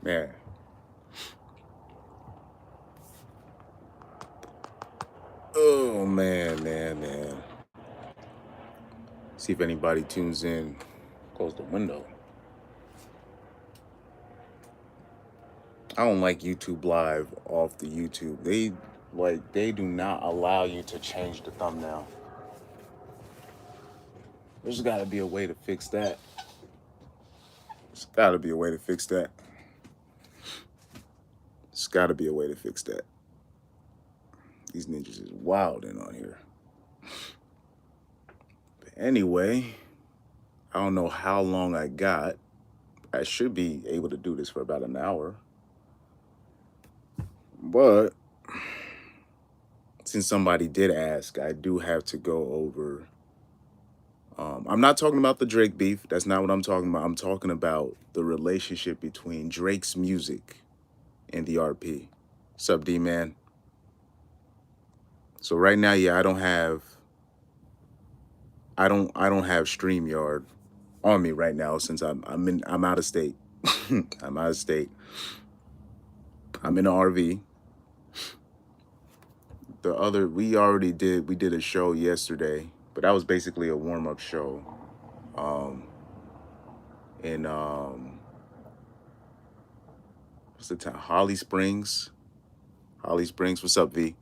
Man. Oh man. See if anybody tunes in. Close the window. I don't like YouTube Live off the YouTube. They do not allow you to change the thumbnail. There's got to be a way to fix that. There's got to be a way to fix that. There's got to be a way to fix that. These ninjas is wild in on here. But anyway, I don't know how long I got. I should be able to do this for about an hour. But since somebody did ask, I do have to go over. I'm not talking about the Drake beef. That's not what I'm talking about. I'm talking about the relationship between Drake's music and the RP. Sup, D man? So right now, yeah, I don't have StreamYard on me right now since I'm out of state. I'm out of state. I'm in an RV. We did a show yesterday, but that was basically a warm-up show. Um in what's the town? Holly Springs. Holly Springs. What's up, V?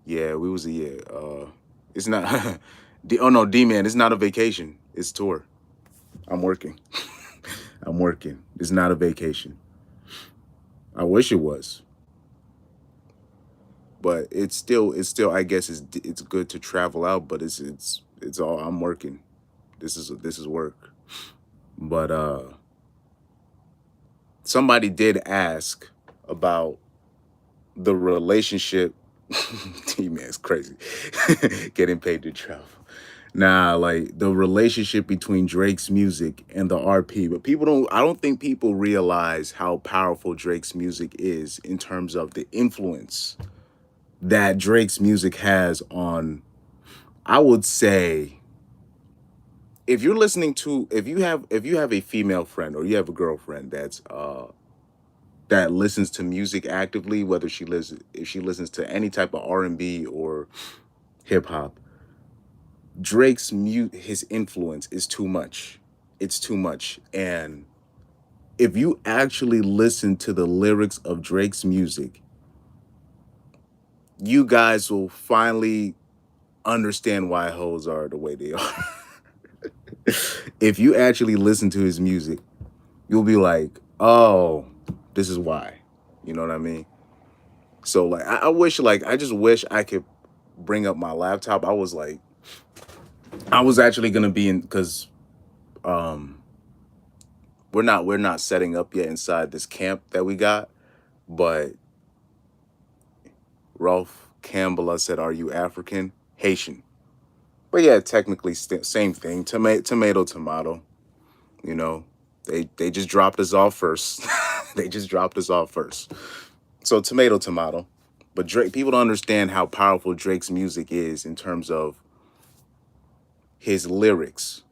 Yeah, we was a yeah. It's not oh no, D man, it's not a vacation. It's tour. I'm working. I'm working. It's not a vacation. I wish it was. But it's still I guess it's good to travel out, but it's all I'm working. This is work. But somebody did ask about the relationship. T-Man's crazy. Getting paid to travel. Nah, like the relationship between Drake's music and the RP. But I don't think people realize how powerful Drake's music is in terms of the influence that Drake's music has on, I would say, if you have a female friend or you have a girlfriend that listens to music actively, whether if she listens to any type of R&B or hip hop, his influence is too much. It's too much. And if you actually listen to the lyrics of Drake's music, you guys will finally understand why hoes are the way they are. If you actually listen to his music, you'll be like, oh, this is why. You know what I mean? So like I just wish I could bring up my laptop. I was actually gonna be in because um we're not setting up yet inside this camp that we got, but Rolf Campbell said, "Are you African?" Haitian. But yeah, technically same thing. Tomato. You know, they just dropped us off first. They just dropped us off first. So tomato. But Drake, people don't understand how powerful Drake's music is in terms of his lyrics.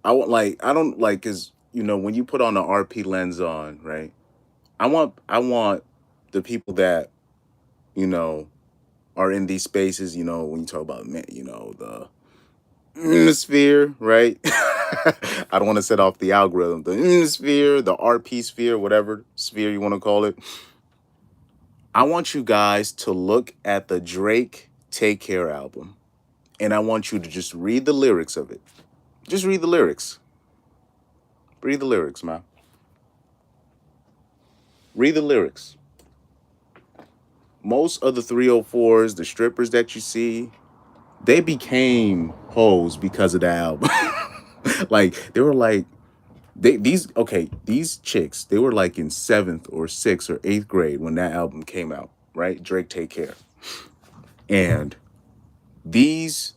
I don't like because when you put on the RP lens on, right? I want the people that you know are in these spaces. When you talk about the sphere, right? I don't want to set off the algorithm. The sphere, the RP sphere, whatever sphere you want to call it. I want you guys to look at the Drake Take Care album, and I want you to just read the lyrics of it. Just read the lyrics. Read the lyrics, man. Read the lyrics. Most of the 304s, the strippers that you see, they became hoes because of the album. Like they were like these chicks, they were like in 7th or 6th or 8th grade when that album came out, right? Drake Take Care. And these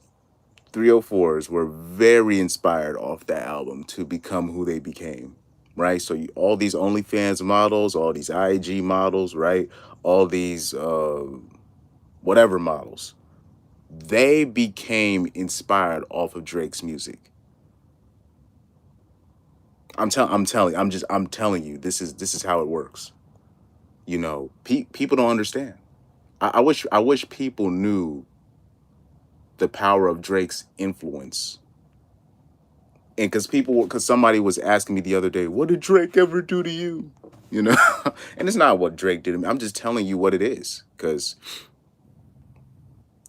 304s were very inspired off that album to become who they became, right? So all these OnlyFans models, all these IG models, right? All these whatever models, they became inspired off of Drake's music. I'm telling you, this is how it works. You know, people don't understand. I wish people knew the power of Drake's influence. And because somebody was asking me the other day, what did Drake ever do to you? You know, and it's not what Drake did to me. I'm just telling you what it is. Because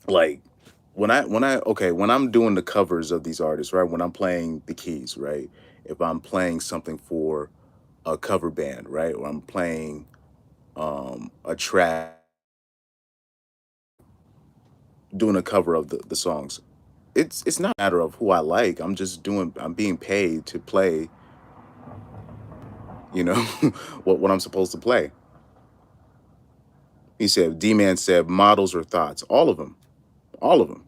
like when I'm doing the covers of these artists, right? When I'm playing the keys, right? If I'm playing something for a cover band, right? Or I'm playing a track, doing a cover of the songs. It's not a matter of who I like. I'm being paid to play, you know, what I'm supposed to play. He said, D Man said, models or thoughts. All of them. All of them.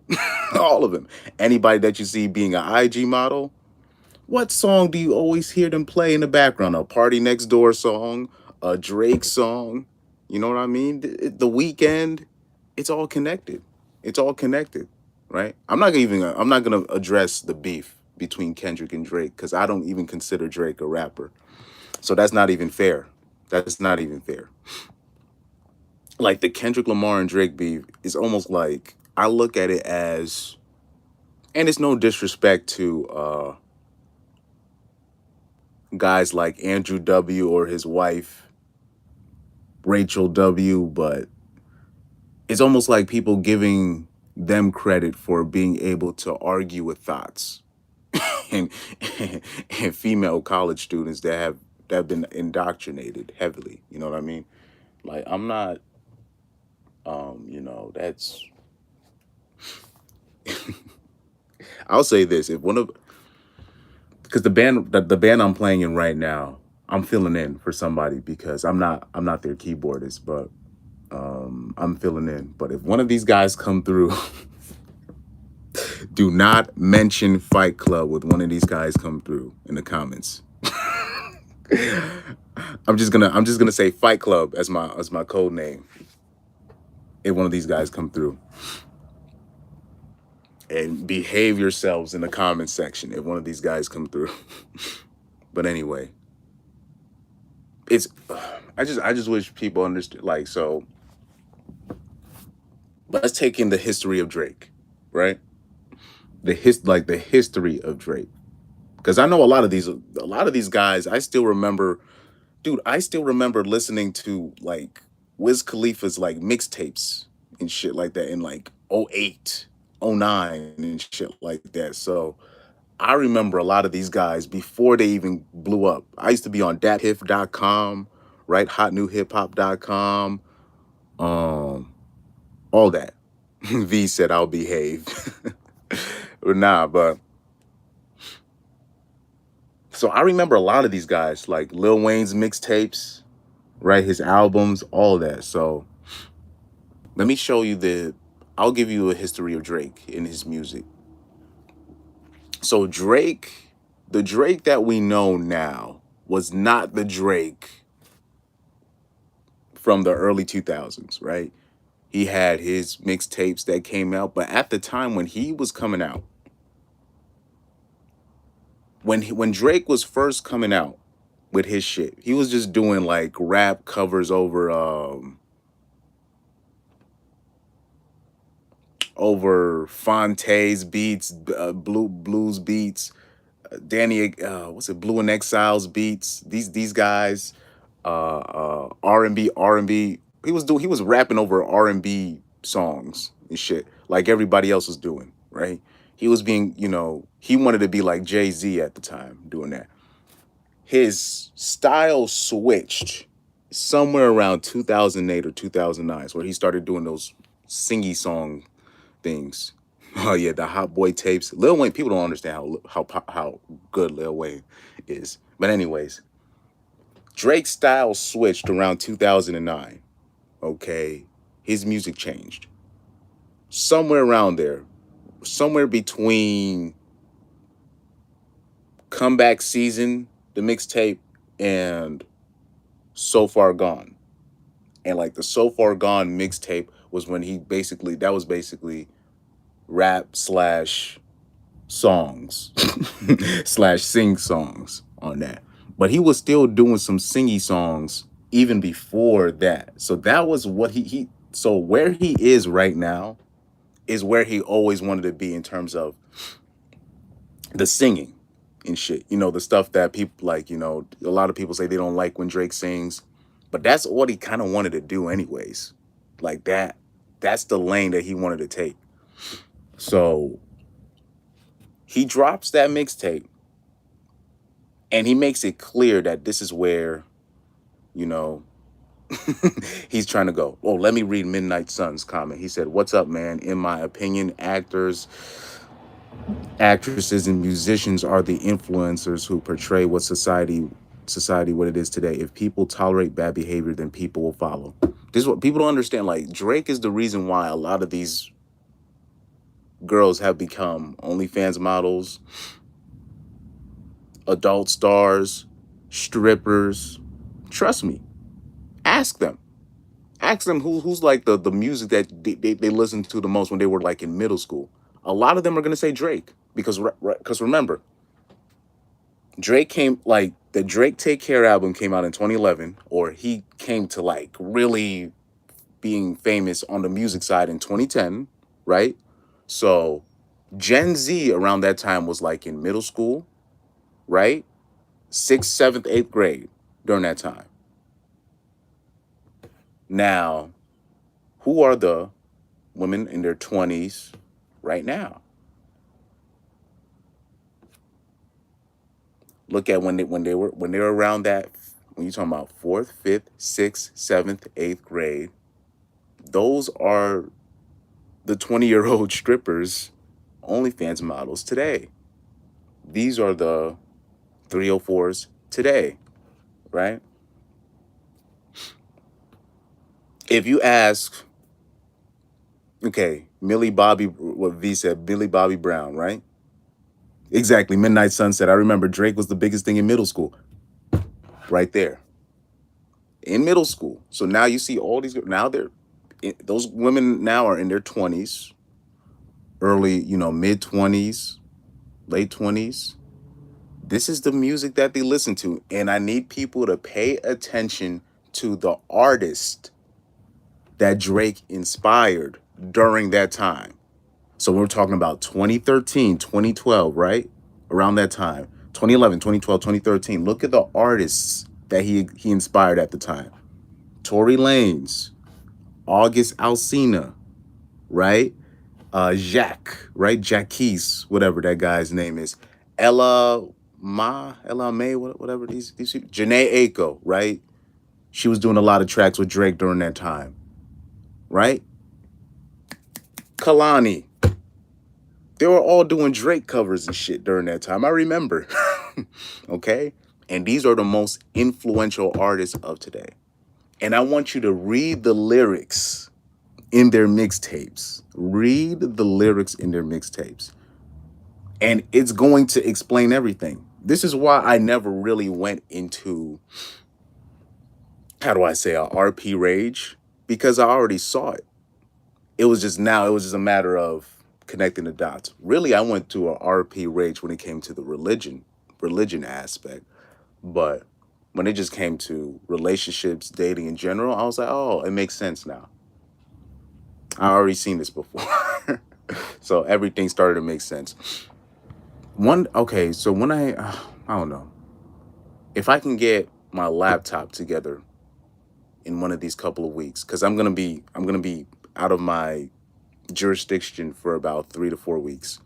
All of them. Anybody that you see being an IG model, what song do you always hear them play in the background? A Party Next Door song, a Drake song. You know what I mean? The Weekend. It's all connected. It's all connected, right? I'm not gonna address the beef between Kendrick and Drake because I don't even consider Drake a rapper. So that's not even fair. That's not even fair. Like the Kendrick Lamar and Drake beef is almost like I look at it as, and it's no disrespect to guys like Andrew W. or his wife Rachel W. But it's almost like people giving them credit for being able to argue with thoughts, and and female college students that have been indoctrinated heavily. You know what I mean? Like I'm not, that's. I'll say this: if one of because the band I'm playing in right now, I'm filling in for somebody because I'm not their keyboardist, but I'm filling in. But if one of these guys come through, do not mention Fight Club with one of these guys come through in the comments. I'm just gonna say Fight Club as my code name if one of these guys come through. And behave yourselves in the comment section if one of these guys come through. But anyway, it's I just wish people understood. Like, so let's take in the history of Drake, right? The history of Drake, because I know a lot of these guys. I still remember, dude. I still remember listening to like Wiz Khalifa's like mixtapes and shit like that in like '08, '09 and shit like that. So I remember a lot of these guys before they even blew up. I used to be on datpiff.com, right? Hotnewhiphop.com, um, all that. V said I'll behave. Or nah, but so I remember a lot of these guys, like Lil Wayne's mixtapes, right? His albums, all that. So let me show you I'll give you a history of Drake in his music. So the Drake that we know now was not the Drake from the early 2000s, right? He had his mixtapes that came out, but at the time when he was coming out, when Drake was first coming out with his shit, he was just doing like rap covers over Fonte's beats, blues beats, Danny, what's it, Blue and Exiles beats. These guys, R&B. He was rapping over R&B songs and shit like everybody else was doing, right? He was being, he wanted to be like Jay-Z at the time doing that. His style switched somewhere around 2008 or 2009, where he started doing those singy song things. Oh yeah, the Hot Boy tapes. Lil Wayne. People don't understand how good Lil Wayne is. But anyways, Drake's style switched around 2009. Okay, his music changed somewhere around there, somewhere between Comeback Season, the mixtape, and So Far Gone. And like the So Far Gone mixtape was when that was basically rap slash songs slash sing songs on that. but he was still doing some singy songs even before that. So that was what he so where he is right now is where he always wanted to be in terms of the singing and shit. You know, the stuff that people like, you know, a lot of people say they don't like when Drake sings, but that's what he kind of wanted to do anyways. Like that's the lane that he wanted to take. So he drops that mixtape and he makes it clear that this is where, you know, he's trying to go. Oh, let me read Midnight Sun's comment. He said, "What's up, man? In my opinion, actors, actresses, and musicians are the influencers who portray what society what it is today. If people tolerate bad behavior, then people will follow." This is what people don't understand. Like Drake is the reason why a lot of these girls have become OnlyFans models, adult stars, strippers. Trust me. Ask them. Ask them who's like the music that they listened to the most when they were like in middle school. A lot of them are gonna say Drake because remember, Drake came like the Drake Take Care album came out in 2011, or he came to like really being famous on the music side in 2010, right? So Gen Z around that time was like in middle school, right? Sixth, seventh, eighth grade during that time. Now, who are the women in their 20s right now? Look at when they were around that, when you're talking about fourth, fifth, sixth, seventh, eighth grade, those are the 20-year-old strippers, OnlyFans models today. These are the 304s today, right? If you ask, okay, Millie Bobby, what V said, Billy Bobby Brown, right? Exactly, Midnight Sunset. I remember Drake was the biggest thing in middle school, right there. In middle school. So now you see all these, now those women now are in their 20s, early, you know, mid 20s, late 20s. This is the music that they listen to. And I need people to pay attention to the artist that Drake inspired during that time. So we're talking about 2013, 2012, right? Around that time. 2011, 2012, 2013. Look at the artists that he inspired at the time. Tory Lanez, August Alsina, right? Jacques, right? Jacquees, whatever that guy's name is. Ella May, whatever these Janae Aiko, right? She was doing a lot of tracks with Drake during that time, right? Kalani. They were all doing Drake covers and shit during that time. I remember. Okay? And these are the most influential artists of today. And I want you to read the lyrics in their mixtapes. Read the lyrics in their mixtapes. And it's going to explain everything. This is why I never really went into, how do I say, a RP rage, because I already saw it. It was just a matter of connecting the dots. Really, I went to a RP rage when it came to the religion aspect. But when it just came to relationships, dating in general, I was like, oh, it makes sense now. I already seen this before. So everything started to make sense. Okay, so when I don't know. If I can get my laptop together in one of these couple of weeks, because I'm gonna be out of my jurisdiction for about 3 to 4 weeks.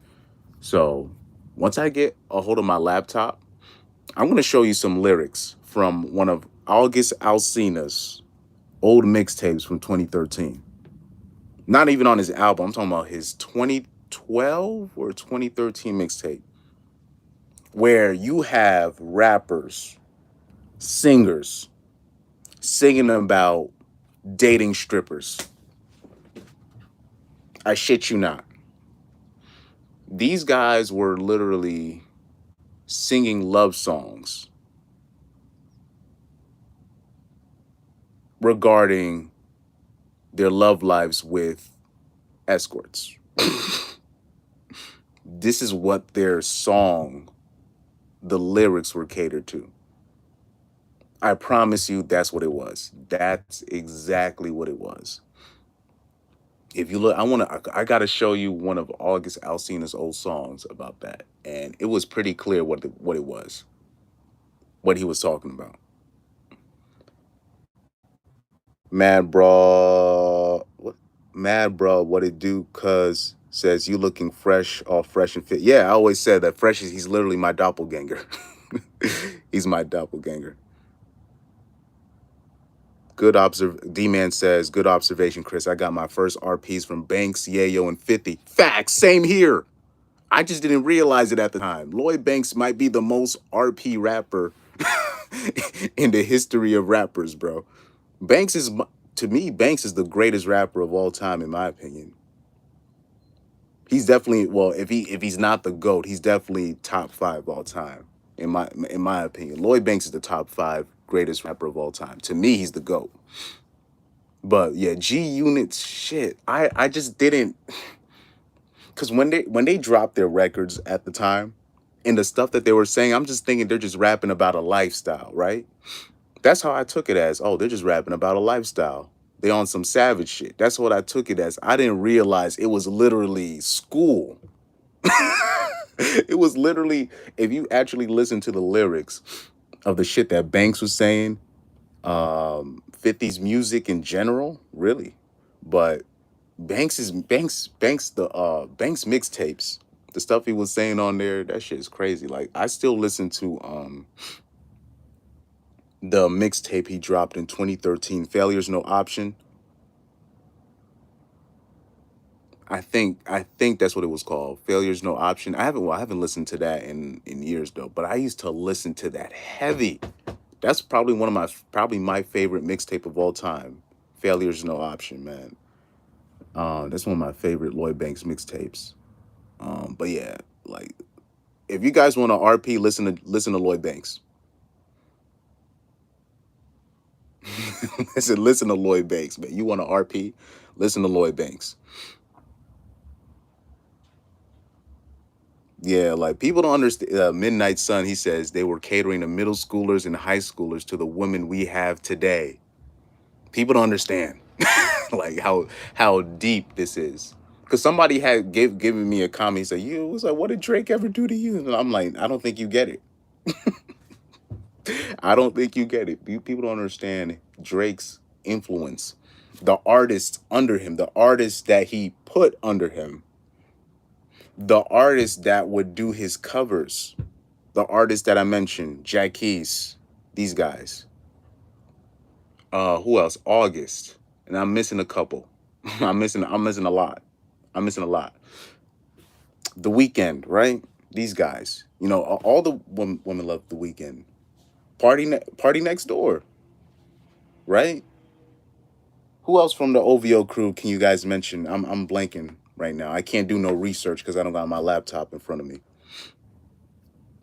So once I get a hold of my laptop, I'm gonna show you some lyrics from one of August Alsina's old mixtapes from 2013. Not even on his album. I'm talking about his 2012 or 2013 mixtape, where you have rappers, singers singing about dating strippers. I shit you not. These guys were literally singing love songs regarding their love lives with escorts. This is what their song, the lyrics were catered to. I promise you, that's what it was. That's exactly what it was. If you look, I gotta show you one of August Alsina's old songs about that, and it was pretty clear what it was, what he was talking about. Mad bro, what? Mad bro, what it do? Cuz says you looking fresh, all fresh and fit. Yeah, I always said that fresh is he's literally my doppelganger. He's my doppelganger. D-Man says, good observation, Chris. I got my first RPs from Banks, Yayo, and 50. Facts, same here. I just didn't realize it at the time. Lloyd Banks might be the most RP rapper in the history of rappers, bro. Banks is, to me, Banks is the greatest rapper of all time, in my opinion. He's definitely, well, if he's not the GOAT, he's definitely top five all time, in my opinion. Lloyd Banks is the top five greatest rapper of all time. To me, he's the GOAT. But yeah, G Unit shit. I just didn't, because when they dropped their records at the time and the stuff that they were saying, I'm just thinking they're just rapping about a lifestyle, right? That's how I took it as. Oh, they're just rapping about a lifestyle. They on some savage shit. That's what I took it as. I didn't realize it was literally school. It was literally, if you actually listen to the lyrics of the shit that Banks was saying, 50's music in general, really. But Banks mixtapes, the stuff he was saying on there, that shit is crazy. Like I still listen to the mixtape he dropped in 2013, Failure's No Option. I think that's what it was called. Failure's No Option. I haven't listened to that in years though, but I used to listen to that heavy. That's probably probably my favorite mixtape of all time. Failure's No Option, man. That's one of my favorite Lloyd Banks mixtapes. But yeah, like if you guys want to RP, listen to Lloyd Banks. Listen to Lloyd Banks, man. You want to RP, listen to Lloyd Banks. Yeah, like people don't understand. Midnight Sun, he says they were catering to middle schoolers and high schoolers to the women we have today. People don't understand, like how deep this is. Because somebody had given me a comment. He said, "You was like, what did Drake ever do to you?" And I'm like, I don't think you get it. I don't think you get it. People don't understand Drake's influence, the artists under him, the artists that he put under him, the artists that would do his covers, the artists that I mentioned, Jack Keys, these guys. Who else? August, and I'm missing a couple. I'm missing a lot. I'm missing a lot. The Weekend, right? These guys. You know, all the women love The Weekend. Party Next Door, right? Who else from the OVO crew can you guys mention? I'm blanking right now. I can't do no research because I don't got my laptop in front of me.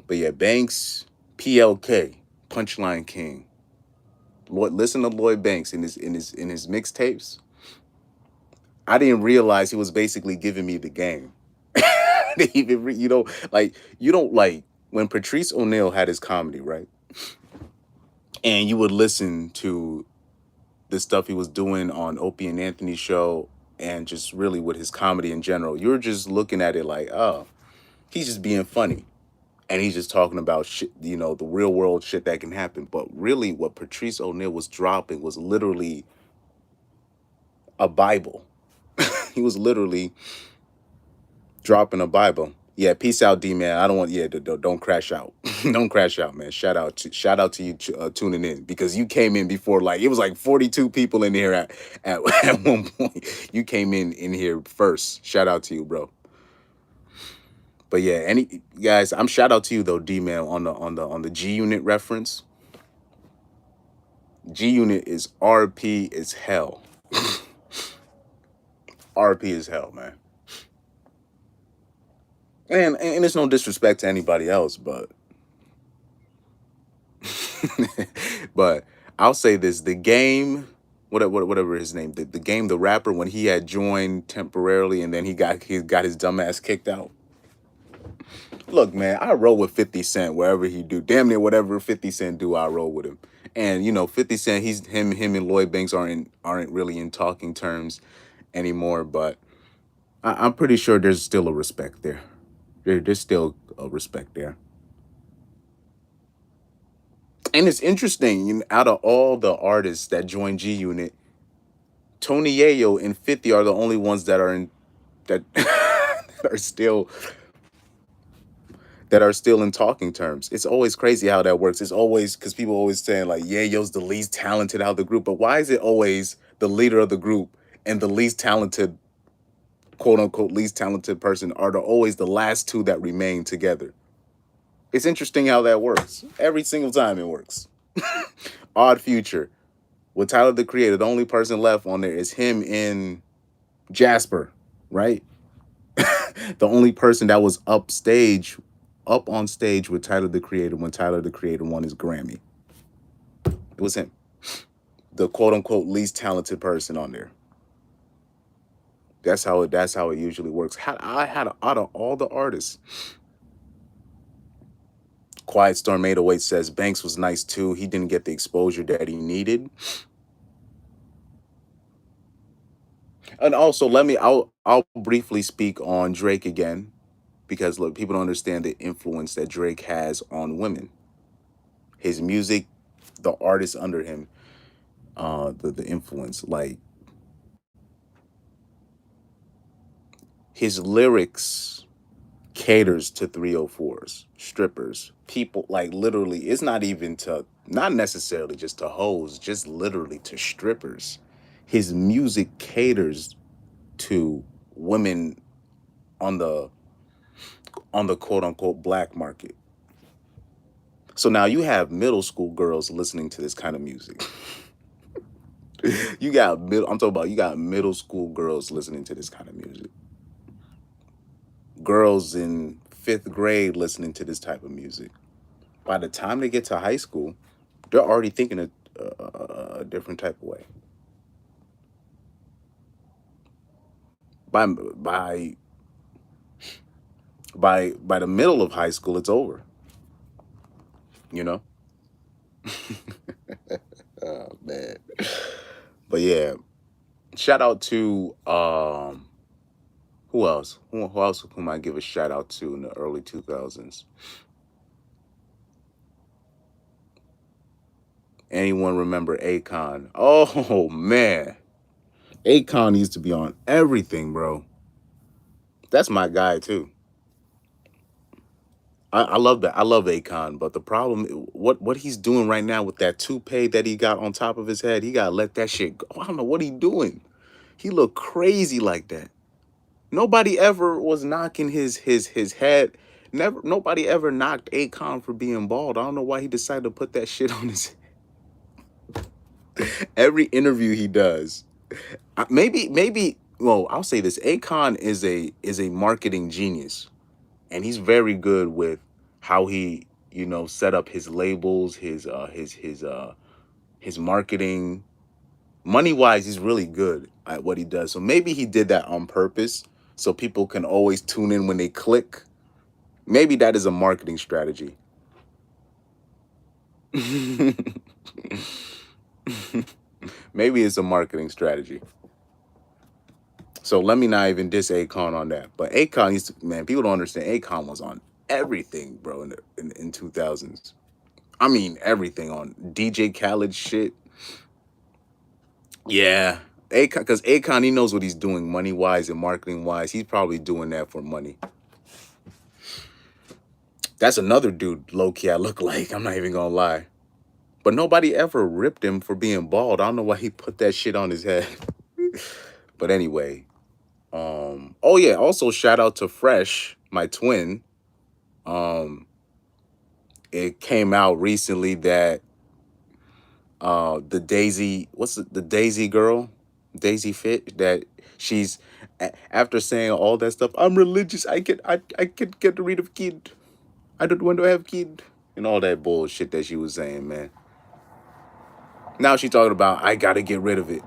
But yeah, Banks, PLK, Punchline King. Listen to Lloyd Banks in his mixtapes. I didn't realize he was basically giving me the game. Even like you don't like when Patrice O'Neal had his comedy, right? And you would listen to the stuff he was doing on Opie and Anthony's show and just really with his comedy in general. You're just looking at it like, oh, he's just being funny. And he's just talking about shit, the real world shit that can happen. But really, what Patrice O'Neal was dropping was literally a Bible. He was literally dropping a Bible. Yeah, peace out, D man. I don't want. Yeah, don't crash out. Don't crash out, man. Shout out to you tuning in because you came in before like it was like 42 people in here at at one point. You came in here first. Shout out to you, bro. But yeah, any guys, I'm shout out to you though, D man, on the G Unit reference. G Unit is RP as hell. RP as hell, man. And it's no disrespect to anybody else, but but I'll say this: the game, whatever his name, the game, the rapper, when he had joined temporarily and then he got his dumb ass kicked out. Look, man, I roll with 50 Cent wherever he do. Damn near whatever 50 Cent do, I roll with him. And 50 Cent, him and Lloyd Banks aren't really in talking terms anymore, but I'm pretty sure there's still a respect there. There's still a respect there. And it's interesting, out of all the artists that joined G Unit, Tony Yayo and 50 are the only ones that that are still in talking terms. It's always crazy how that works. It's always because people always saying like Yayo's the least talented out of the group, but why is it always the leader of the group and the least talented, quote unquote, least talented person are always the last two that remain together? It's interesting how that works. Every single time it works. Odd Future with Tyler the Creator, the only person left on there is him and Jasper, right? The only person that was up on stage with Tyler the Creator when Tyler the Creator won his Grammy. It was him, the quote unquote least talented person on there. That's how it usually works. I had out of all the artists, Quiet Storm 808 says Banks was nice too. He didn't get the exposure that he needed. And also, I'll briefly speak on Drake again, because look, people don't understand the influence that Drake has on women. His music, the artists under him, the influence, like his lyrics caters to 304s, strippers, people, like literally, it's not necessarily just to hoes, just literally to strippers. His music caters to women on the quote unquote black market. So now you have middle school girls listening to this kind of music. You got middle school girls listening to this kind of music. Girls in 5th grade listening to this type of music. By the time they get to high school, they're already thinking a different type of way. By by by the middle of high school, it's over. You know? Oh man. But yeah, shout out to who else? Who else who might give a shout out to in the early 2000s? Anyone remember Akon? Oh man. Akon used to be on everything, bro. That's my guy too. I love that. I love Akon, but the problem, what he's doing right now with that toupee that he got on top of his head, he gotta let that shit go. I don't know what he doing. He look crazy like that. Nobody ever was knocking his head. Never. Nobody ever knocked Akon for being bald. I don't know why he decided to put that shit on his. Every interview he does, maybe. Well, I'll say this: Akon is a marketing genius, and he's very good with how he set up his labels, his marketing. Money wise, he's really good at what he does. So maybe he did that on purpose, so people can always tune in when they click. Maybe that is a marketing strategy. Maybe it's a marketing strategy. So let me not even diss Akon on that. But Akon used to, man, people don't understand. Akon was on everything, bro, in 2000s. I mean, everything on DJ Khaled shit. Yeah. Akon, because Akon, he knows what he's doing money wise and marketing wise. He's probably doing that for money. That's another dude, low key, I look like. I'm not even gonna lie. But nobody ever ripped him for being bald. I don't know why he put that shit on his head. But anyway. Oh yeah, also shout out to Fresh, my twin. It came out recently that the Daisy, the Daisy girl, Daisy Fit, that she's after saying all that stuff, I'm religious, I could get rid of kid. I don't want to have kid. And all that bullshit that she was saying, man. Now she's talking about I gotta get rid of it.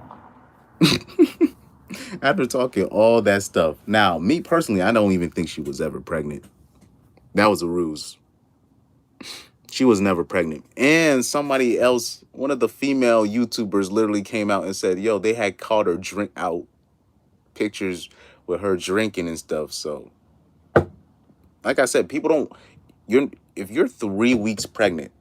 After talking all that stuff. Now, me personally, I don't even think she was ever pregnant. That was a ruse. She was never pregnant. And somebody else, one of the female YouTubers literally came out and said, yo, they had caught her drink out pictures with her drinking and stuff. So, like I said, people don't, you're, if you're 3 weeks pregnant,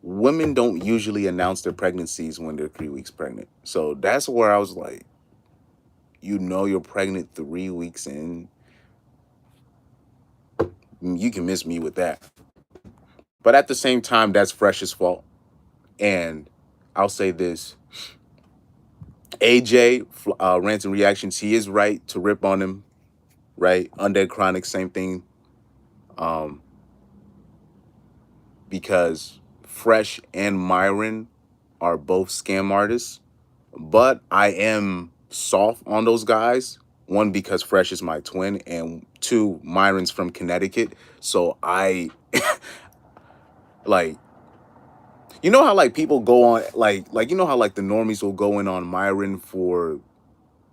women don't usually announce their pregnancies when they're 3 weeks pregnant. So that's where I was like, you know, you're pregnant 3 weeks in. You can miss me with that. But at the same time, that's Fresh's fault. And I'll say this, AJ, Rants and Reactions, he is right to rip on him, right? Undead Chronic, same thing. Because Fresh and Myron are both scam artists. But I am soft on those guys. One, because Fresh is my twin, and two, Myron's from Connecticut. So I like, you know how like people go on like you know how like the normies will go in on Myron for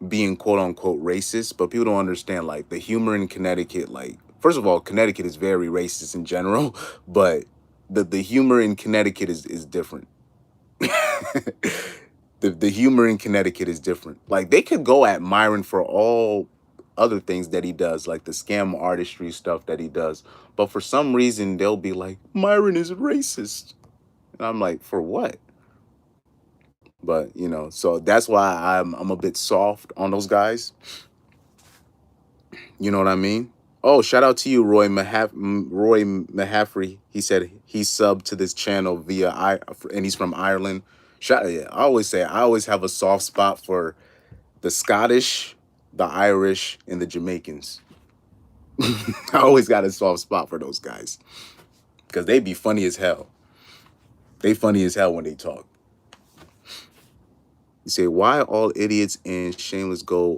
being quote unquote racist, but people don't understand like the humor in Connecticut. Like, first of all, Connecticut is very racist in general, but the humor in Connecticut is different. The humor in Connecticut is different. Like, they could go at Myron for all other things that he does, like the scam artistry stuff that he does, but for some reason they'll be like, Myron is racist, and I'm like, for what? But you know, so that's why I'm a bit soft on those guys. You know what I mean? Oh, shout out to you, Roy Mahafrey. He said he subbed to this channel and he's from Ireland. Yeah, I always say I always have a soft spot for the Scottish, the Irish, and the Jamaicans. I always got a soft spot for those guys because they be funny as hell. They funny as hell when they talk. You say, why all idiots and shameless go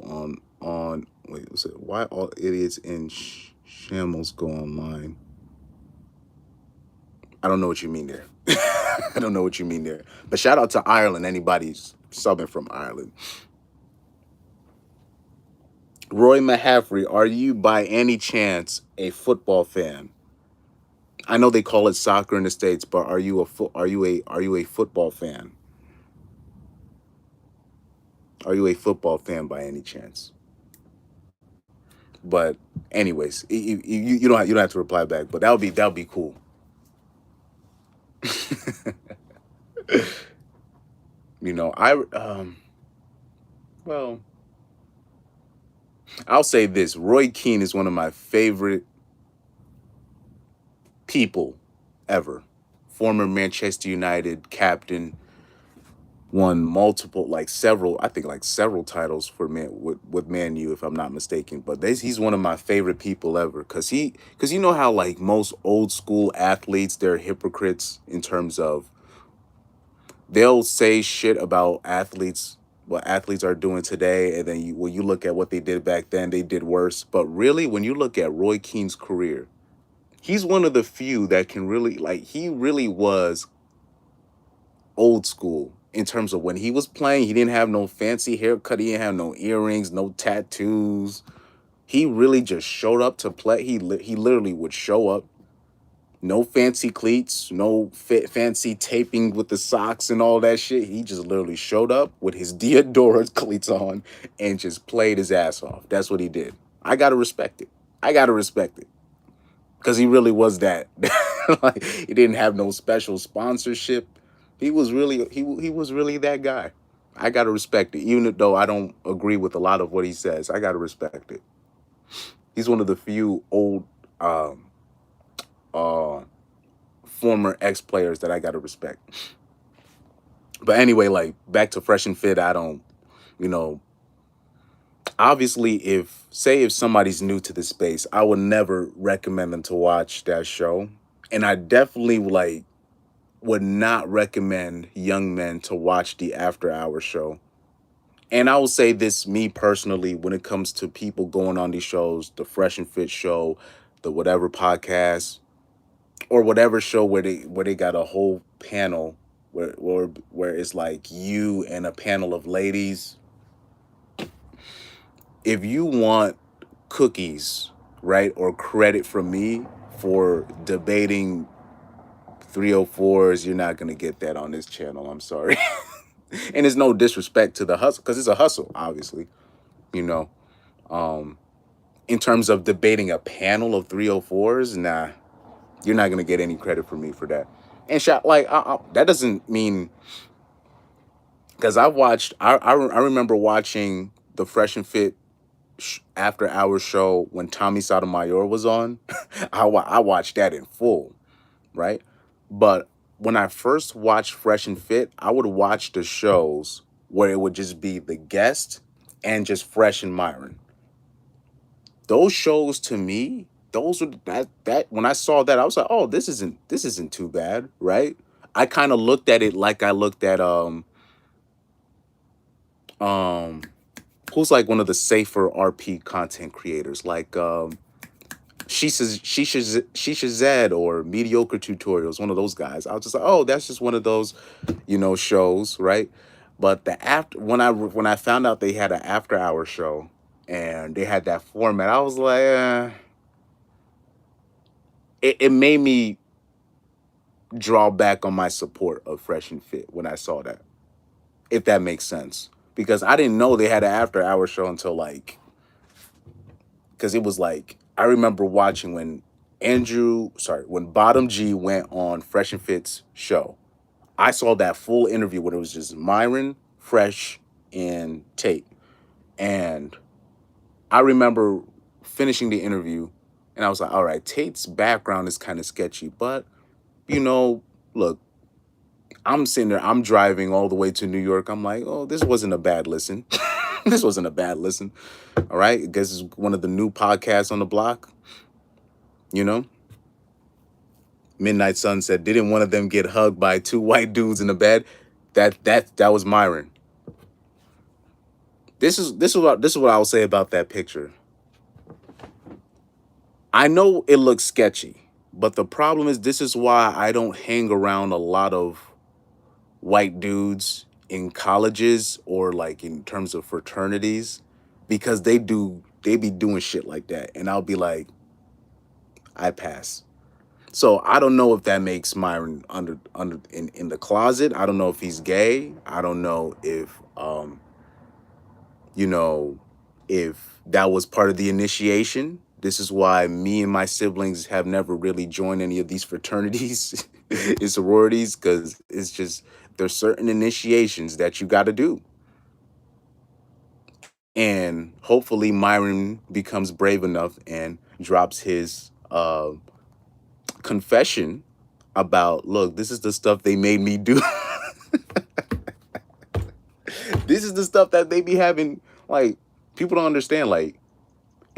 on wait, what's it? Why all idiots and shambles go online? I don't know what you mean there. I don't know what you mean there. But shout out to Ireland, anybody's subbing from Ireland. Roy Mahafrey, are you by any chance a football fan? I know they call it soccer in the States, but are you a football fan? Are you a football fan by any chance? But anyways, you don't have to reply back, but that would be cool. You know, well, I'll say this: Roy Keane is one of my favorite people ever. Former Manchester United captain, won multiple, like several, I think like several titles for with Man U, if I'm not mistaken. But he's one of my favorite people ever, because you know how like most old school athletes, they're hypocrites in terms of they'll say shit about athletes, what athletes are doing today, and then when you look at what they did back then, they did worse. But really, when you look at Roy Keane's career, he's one of the few that can really, like, he really was old school in terms of when he was playing. He didn't have no fancy haircut, he didn't have no earrings, no tattoos. He really just showed up to play. He literally would show up, no fancy cleats, no fancy taping with the socks and all that shit. He just literally showed up with his Diodora cleats on and just played his ass off. That's what he did. I gotta respect it. I gotta respect it, because he really was that. Like, he didn't have no special sponsorship. He was really he was really that guy. I gotta respect it, even though I don't agree with a lot of what he says. I gotta respect it. He's one of the few old uh former ex players that I gotta respect. But anyway, like, back to Fresh and Fit. I don't, you know, obviously, if somebody's new to the space, I would never recommend them to watch that show, and I definitely would not recommend young men to watch the After Hour show. And I will say this, me personally, when it comes to people going on these shows, the Fresh and Fit show, the whatever podcast, or whatever show where they got a whole panel where it's like you and a panel of ladies. If you want cookies, right, or credit from me for debating 304s, you're not gonna get that on this channel. I'm sorry. And it's no disrespect to the hustle, because it's a hustle, obviously. You know, um, in terms of debating a panel of 304s, nah, you're not gonna get any credit from me for that. And shot like that doesn't mean, because I watched. I remember watching the Fresh and Fit after hour show when Tommy Sotomayor was on. I watched that in full, right? But when I first watched Fresh and Fit, I would watch the shows where it would just be the guest and just Fresh and Myron. Those shows to me, those were that when I saw that, I was like, oh, this isn't too bad, right? I kind of looked at it like I looked at um who's like one of the safer RP content creators, like Shisha Zed or Mediocre Tutorials, one of those guys. I was just like, oh, that's just one of those, shows, right? But the after when I found out they had an after hour show and they had that format, I was like, it made me draw back on my support of Fresh and Fit when I saw that, if that makes sense. Because I didn't know they had an after hour show until like, because it was like, I remember watching when Bottom G went on Fresh and Fit's show. I saw that full interview when it was just Myron, Fresh, and Tate. And I remember finishing the interview and I was like, all right, Tate's background is kind of sketchy, but look, I'm sitting there, I'm driving all the way to New York. I'm like, oh, this wasn't a bad listen. This wasn't a bad listen. All right. I guess it's one of the new podcasts on the block. You know, Midnight Sun said, didn't one of them get hugged by two white dudes in the bed? That was Myron. This is what I will say about that picture. I know it looks sketchy, but the problem is this is why I don't hang around a lot of white dudes in colleges or like in terms of fraternities, because they be doing shit like that and I'll be like, I pass. So I don't know if that makes Myron under in the closet. I don't know if he's gay. I don't know you know, if that was part of the initiation. This is why me and my siblings have never really joined any of these fraternities and sororities, because it's just there's certain initiations that you got to do. And hopefully Myron becomes brave enough and drops his confession about, look, this is the stuff they made me do. This is the stuff that they be having, like, people don't understand, like,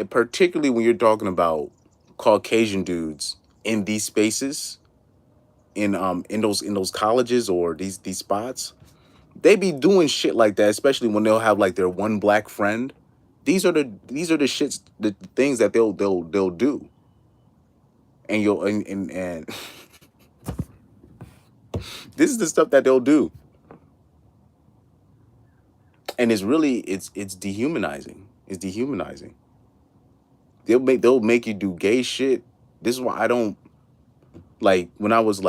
particularly when you're talking about Caucasian dudes in these spaces, in those colleges or these spots, they be doing shit like that, especially when they'll have like their one black friend. These are the shits, the things that they'll do. And you'll and this is the stuff that they'll do. And it's dehumanizing. It's dehumanizing. They'll make you do gay shit. This is why I don't like when I was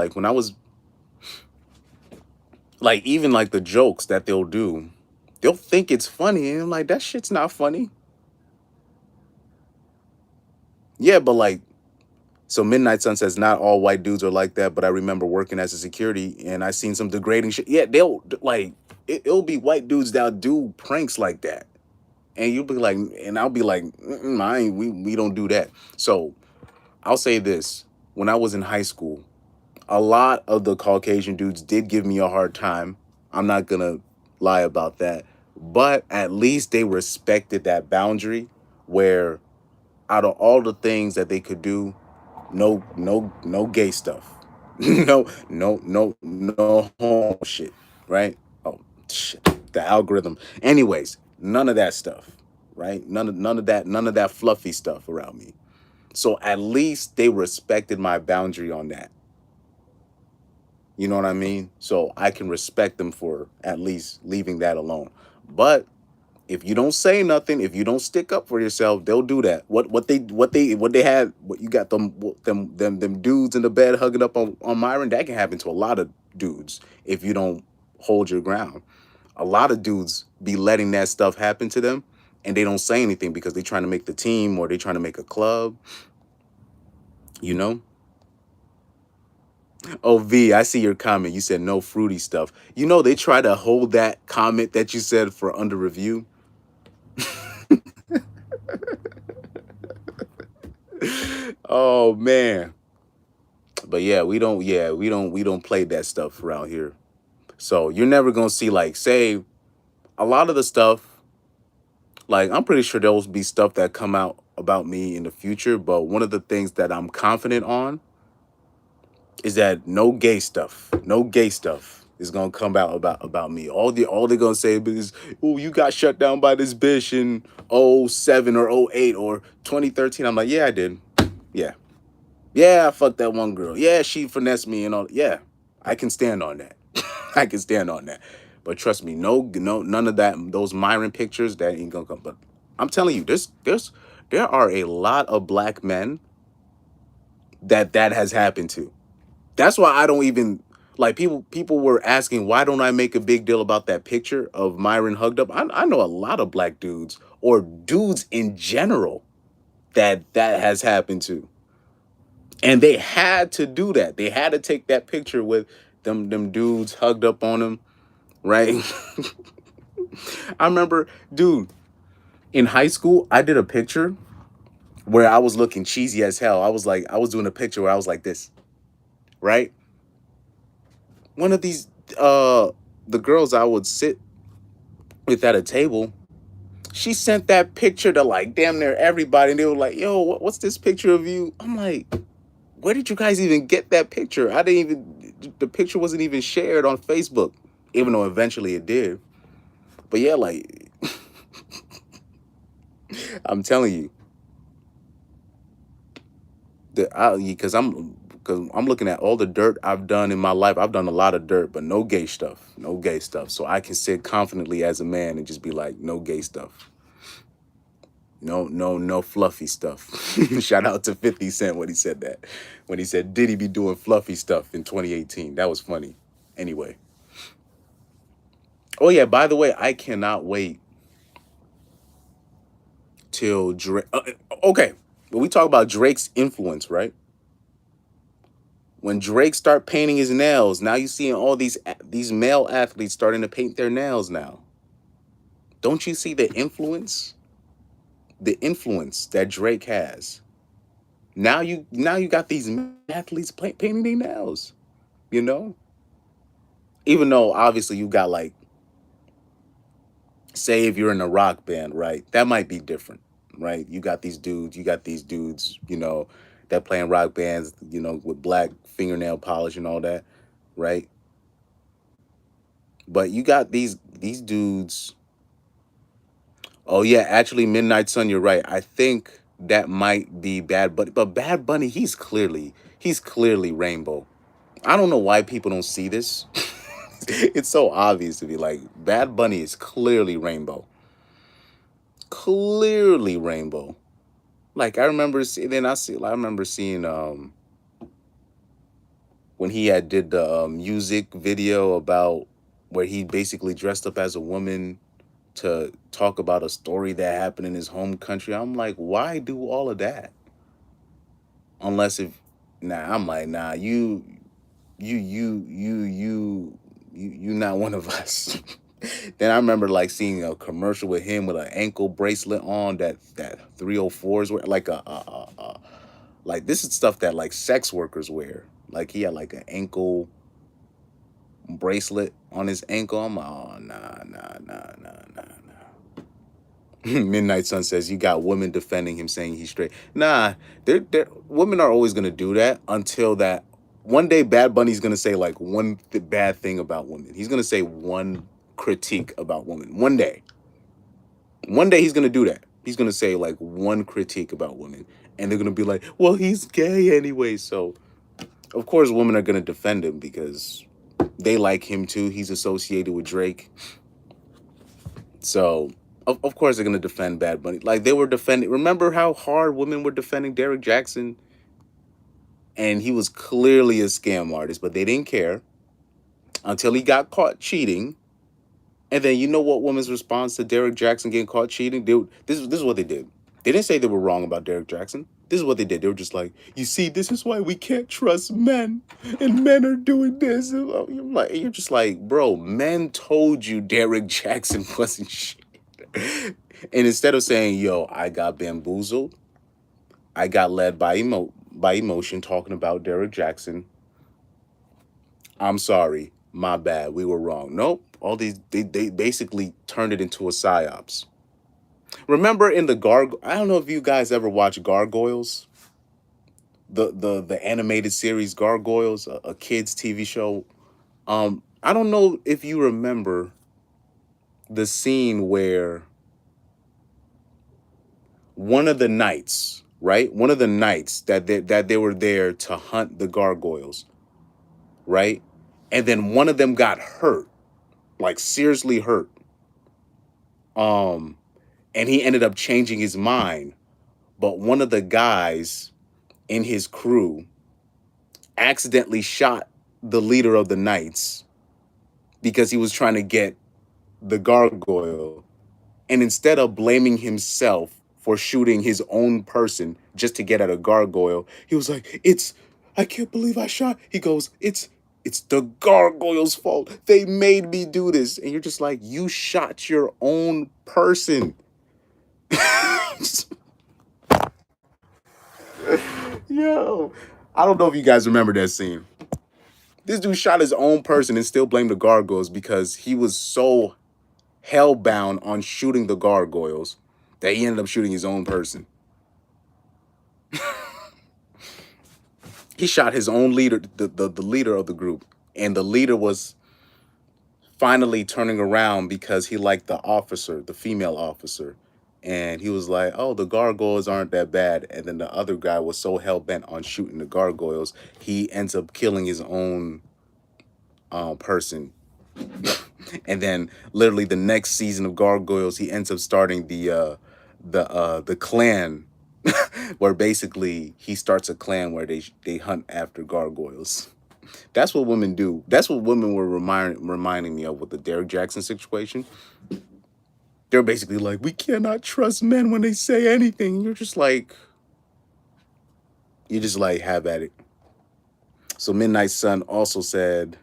like, even like the jokes that they'll do, they'll think it's funny and I'm like, that shit's not funny. Yeah, but like, so Midnight Sun says not all white dudes are like that, but I remember working as a security and I seen some degrading shit. Yeah, they'll like it'll be white dudes that'll do pranks like that. And you'll be like, and I'll be like, I ain't, we don't do that. So I'll say this. When I was in high school, a lot of the Caucasian dudes did give me a hard time. I'm not gonna lie about that. But at least they respected that boundary where, out of all the things that they could do, no gay stuff. No homo shit, right? Oh shit. The algorithm. Anyways, none of that stuff, right? None of that fluffy stuff around me. So at least they respected my boundary on that. You know what I mean? So I can respect them for at least leaving that alone. But If you don't say nothing, if you don't stick up for yourself, they'll do that. What they had, what you got them dudes in the bed hugging up on Myron, that can happen to a lot of dudes if you don't hold your ground. A lot of dudes be letting that stuff happen to them and they don't say anything because they're trying to make the team or they're trying to make a club, you know? Oh, V, I see your comment. You said no fruity stuff. You know, they try to hold that comment that you said for under review. Oh man. But yeah, we don't play that stuff around here. So you're never gonna see, like, say, a lot of the stuff, like, I'm pretty sure there'll be stuff that come out about me in the future, but one of the things that I'm confident on is that no gay stuff, no gay stuff is gonna come out about me. All they're gonna say is, "Oh, you got shut down by this bitch in '07 or '08 or 2013." I'm like, yeah, I did. Yeah. Yeah, I fucked that one girl. Yeah, she finessed me and all. Yeah, I can stand on that. I can stand on that. But trust me, none of that. Those Myron pictures, that ain't gonna come. But I'm telling you, there are a lot of black men that has happened to. That's why I don't even, like, people were asking, why don't I make a big deal about that picture of Myron hugged up. I know a lot of black dudes or dudes in general that has happened to. And they had to do that. They had to take that picture with them dudes hugged up on him, right? I remember, dude, in high school, I did a picture where I was looking cheesy as hell. I was doing a picture where I was like this, right? One of these the girls I would sit with at a table, she sent that picture to, like, damn near everybody, and they were like, "Yo, what's this picture of you?" I'm like, where did you guys even get that picture? I didn't even, the picture wasn't even shared on Facebook, even though eventually it did. But yeah, like, I'm telling you, because I'm looking at all the dirt I've done in my life. I've done a lot of dirt, but no gay stuff, no gay stuff. So I can sit confidently as a man and just be like, no gay stuff. No fluffy stuff. Shout out to 50 Cent when he said that. When he said, did he be doing fluffy stuff in 2018? That was funny. Anyway. Oh yeah, by the way, I cannot wait till Drake. Okay, when we talk about Drake's influence, right? When Drake start painting his nails, now you seeing all these male athletes starting to paint their nails now. Don't you see the influence? The influence that Drake has. Now you got these athletes painting their nails. You know, even though obviously you got, like, say if you're in a rock band, right? That might be different, right? You got these dudes, that play in rock bands, with black fingernail polish and all that, right? But you got these dudes. Oh yeah, actually, Midnight Sun, you're right. I think that might be Bad Bunny, but Bad Bunny, he's clearly rainbow. I don't know why people don't see this. It's so obvious to be like, Bad Bunny is clearly rainbow. Clearly rainbow. Like, I remember seeing when he had did the music video about where he basically dressed up as a woman to talk about a story that happened in his home country. I'm like, why do all of that? Unless if Nah, I'm like, nah, you you you you you not one of us. Then I remember, like, seeing a commercial with him with an ankle bracelet on that 304s were like like, this is stuff that, like, sex workers wear. Like, he had like an ankle bracelet on his ankle. I'm like, oh, nah. Midnight Sun says you got women defending him saying he's straight. Nah, they're women are always gonna do that until that one day Bad Bunny's gonna say, like, one bad thing about women. He's gonna say one critique about women. One day he's gonna do that. He's gonna say, like, one critique about women, and they're gonna be like, "Well, he's gay anyway." So of course, women are gonna defend him because they like him too. He's associated with Drake, so Of course they're gonna defend Bad Bunny. Like they were defending. Remember how hard women were defending Derek Jackson, and he was clearly a scam artist, but they didn't care until he got caught cheating. And then you know what women's response to Derek Jackson getting caught cheating? This is what they did. They didn't say they were wrong about Derek Jackson. This is what they did. They were just like, you see, this is why we can't trust men, and men are doing this. And you're just like, bro, men told you Derek Jackson wasn't shit. And instead of saying, yo, I got bamboozled, I got led by emotion talking about Derek Jackson. I'm sorry, my bad, we were wrong. Nope. All these they basically turned it into a psyops. Remember in the I don't know if you guys ever watch Gargoyles, the animated series Gargoyles, a kids TV show. I don't know if you remember the scene where one of the knights, right? One of the knights that they were there to hunt the gargoyles, right? And then one of them got hurt, like seriously hurt. Um, and he ended up changing his mind. But one of the guys in his crew accidentally shot the leader of the knights because he was trying to get the gargoyle. And instead of blaming himself for shooting his own person just to get at a gargoyle, he was like, I can't believe I shot. He goes, it's the gargoyle's fault. They made me do this. And you're just like, you shot your own person. Yo, I don't know if you guys remember that scene. This dude shot his own person and still blamed the gargoyles because he was so hellbound on shooting the gargoyles that he ended up shooting his own person. He shot his own leader, the leader of the group. And the leader was finally turning around because he liked the officer, the female officer. And he was like, oh, the gargoyles aren't that bad. And then the other guy was so hell-bent on shooting the gargoyles, he ends up killing his own person. And then literally the next season of Gargoyles, he ends up starting the clan where basically he starts a clan where they hunt after gargoyles. That's what women do. That's what women were reminding me of with the Derek Jackson situation. They're basically like, we cannot trust men when they say anything. You're just like, have at it. So Midnight Sun also said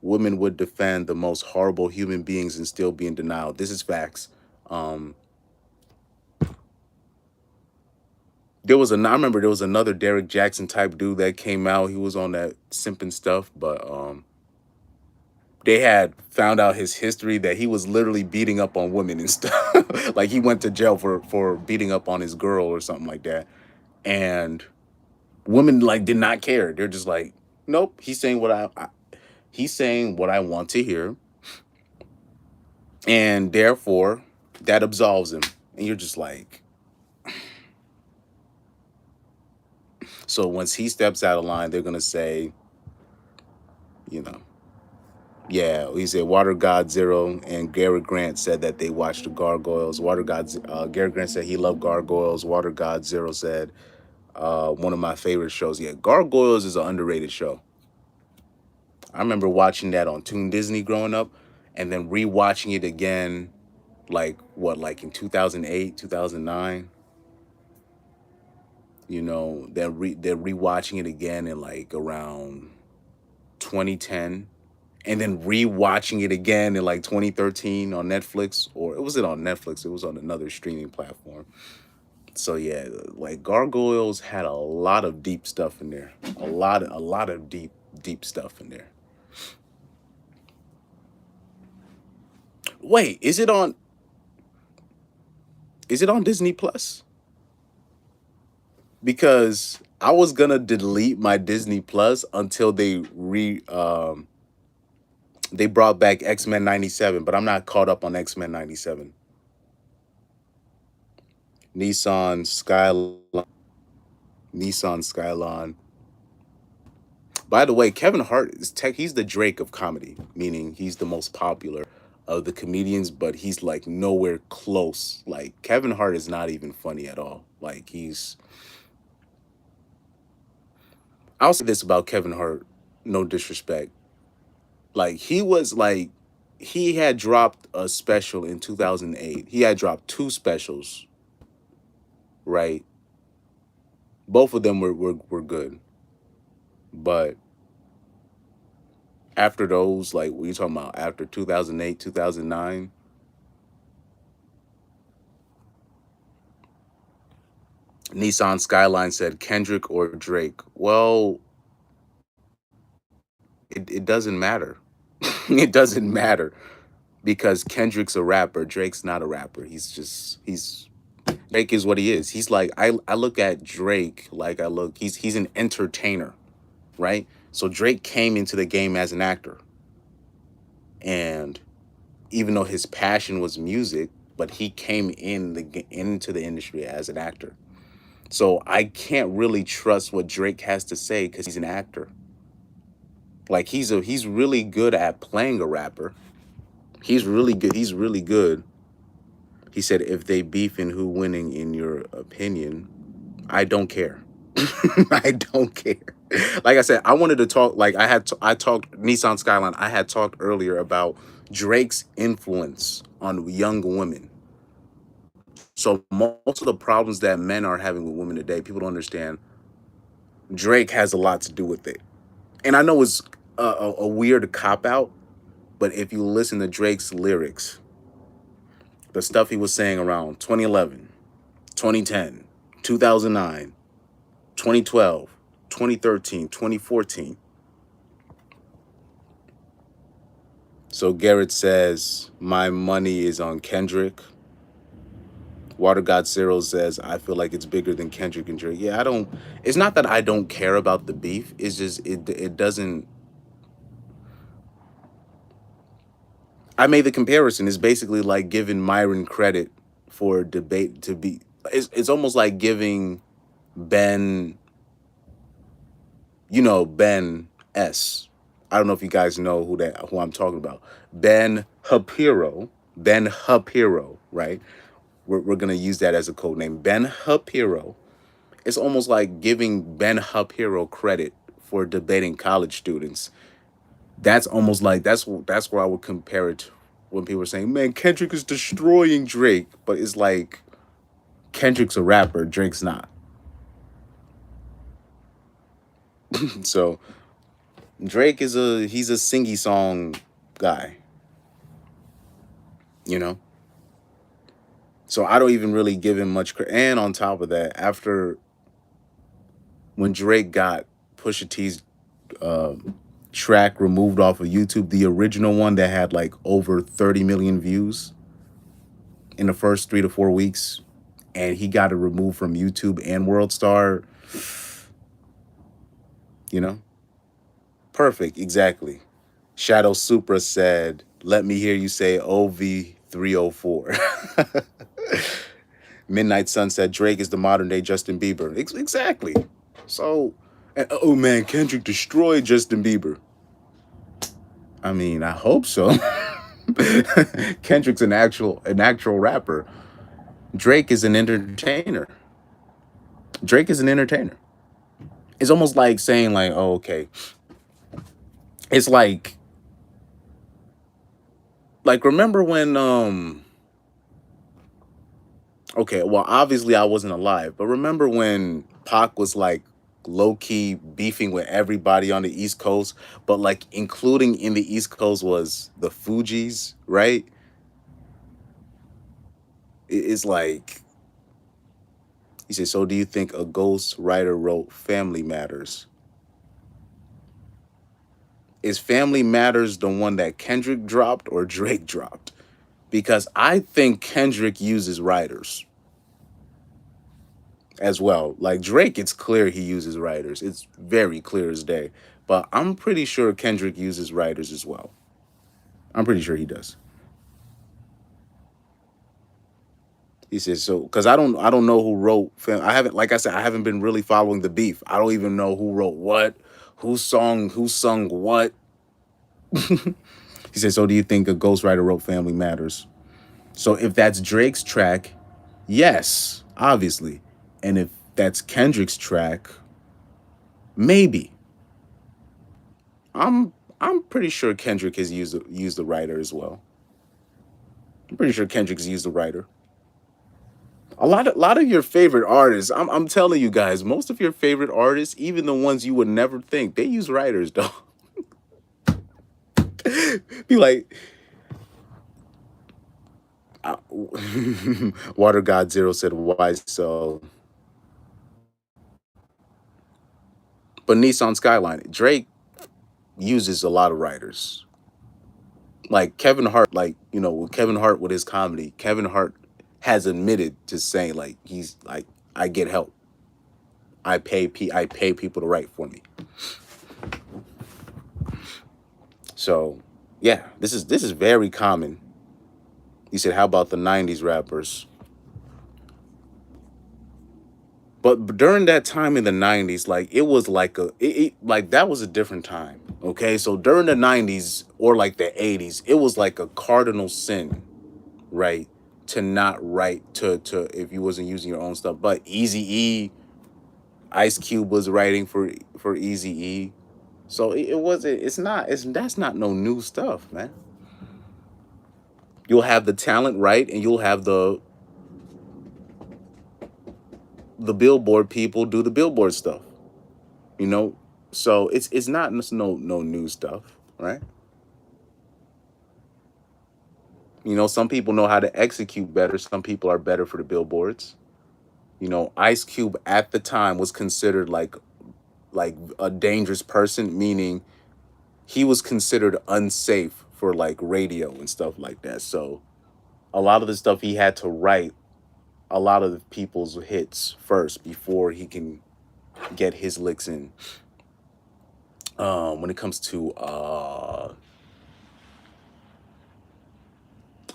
women would defend the most horrible human beings and still be in denial. This is facts. I remember there was another Derek Jackson type dude that came out. He was on that simping stuff, but they had found out his history that he was literally beating up on women and stuff. Like he went to jail for beating up on his girl or something like that. And women like did not care. They're just like, nope, he's saying he's saying what I want to hear. And therefore that absolves him. And you're just like, so once he steps out of line, they're gonna say, you know, yeah, he said Water God Zero and Garrett Grant said that they watched the Gargoyles. Garrett Grant said he loved Gargoyles. Water God Zero said one of my favorite shows. Yeah, Gargoyles is an underrated show. I remember watching that on Toon Disney growing up, and then rewatching it again, like in 2008, 2009. You know, they're rewatching it again in like around 2010. And then rewatching it again in like 2013 on Netflix, or it wasn't on Netflix, it was on another streaming platform. So yeah, like Gargoyles had a lot of deep stuff in there. A lot of deep stuff in there. Wait, is it on Disney Plus? Because I was gonna delete my Disney Plus until they brought back X-Men 97, but I'm not caught up on X-Men 97. Nissan Skyline. Nissan Skyline. By the way, Kevin Hart he's the Drake of comedy, meaning he's the most popular. of the comedians, but he's like nowhere close. Like Kevin Hart is not even funny at all. Like I'll say this about Kevin Hart, no disrespect. Like he had dropped a special in 2008. He had dropped two specials, right? Both of them were good. But after those, like what you talking about, after 2008, 2009, Nissan Skyline said Kendrick or Drake. Well, it doesn't matter. It doesn't matter because Kendrick's a rapper, Drake's not a rapper. He's Drake is what he is. He's like I look at Drake like I look he's an entertainer, right? So Drake came into the game as an actor. And even though his passion was music, but he came into the industry as an actor. So I can't really trust what Drake has to say cuz he's an actor. Like he's really good at playing a rapper. He's really good. He's really good. He said, if they beefing, who winning in your opinion? I don't care. I don't care. Like I said, I wanted to talk. Like I talked Nissan Skyline. I had talked earlier about Drake's influence on young women. So most of the problems that men are having with women today, people don't understand. Drake has a lot to do with it, and I know it's a weird cop out, but if you listen to Drake's lyrics, the stuff he was saying around 2011, 2010, 2009, 2012, 2013, 2014. So Garrett says, my money is on Kendrick. Water God Cyril says, I feel like it's bigger than Kendrick and Drake. Yeah, I don't, it's not that I don't care about the beef. It's just, it doesn't, I made the comparison. It's basically like giving Myron credit for a debate to be, it's almost like giving Ben, Ben S. I don't know if you guys know who I'm talking about. Ben Shapiro. Ben Shapiro, right? We're gonna use that as a code name. Ben Shapiro. It's almost like giving Ben Shapiro credit for debating college students. That's almost like that's where I would compare it to when people are saying, man, Kendrick is destroying Drake. But it's like Kendrick's a rapper, Drake's not. So Drake he's a singy song guy, you know? So I don't even really give him much credit. And on top of that, after when Drake got Pusha T's uh, track removed off of YouTube, the original one that had like over 30 million views in the first 3 to 4 weeks, and he got it removed from YouTube and World Star, you know? Perfect, exactly. Shadow Supra said, let me hear you say OV304. Midnight Sun said, Drake is the modern day Justin Bieber. Exactly. So, oh man, Kendrick destroyed Justin Bieber. I mean, I hope so. Kendrick's an actual rapper. Drake is an entertainer. Drake is an entertainer. It's almost like saying like, oh, okay. It's like remember when okay, well obviously I wasn't alive, but remember when Pac was like low key beefing with everybody on the East Coast, but like including in the East Coast was the Fugees, right? It's like he said, so do you think a ghost writer wrote Family Matters? Is Family Matters the one that Kendrick dropped or Drake dropped? Because I think Kendrick uses writers as well. Like Drake, it's clear he uses writers. It's very clear as day. But I'm pretty sure Kendrick uses writers as well. I'm pretty sure he does. He says so because I don't know who wrote I haven't, like I said, I haven't been really following the beef. I don't even know who wrote what, who sung what. He said, so do you think a ghostwriter wrote Family Matters? So if that's Drake's track, yes, obviously. And if that's Kendrick's track, maybe. I'm I'm pretty sure Kendrick has used the writer as well. I'm pretty sure Kendrick's used the writer. A lot of your favorite artists, I'm telling you guys, most of your favorite artists, even the ones you would never think, they use writers, though. Be like, uh, Water God Zero said, why so? But Nissan Skyline, Drake uses a lot of writers. Like Kevin Hart, like, with Kevin Hart with his comedy, Kevin Hart has admitted to saying, like, he's like, I get help. I pay people to write for me. So yeah, this is very common. He said, how about the 90s rappers? But during that time in the 90s, like, it was like like that was a different time. Okay. So during the 90s or like the 80s, it was like a cardinal sin, right? To not write to if you wasn't using your own stuff. But Easy E, Ice Cube was writing for Easy E. So it wasn't, that's not no new stuff, man. You'll have the talent, right? And you'll have the Billboard people do the Billboard stuff, you know? So it's not no new stuff, right? Some people know how to execute better. Some people are better for the billboards. Ice Cube at the time was considered like a dangerous person, meaning he was considered unsafe for like radio and stuff like that. So a lot of the stuff he had to write a lot of the people's hits first before he can get his licks in. When it comes to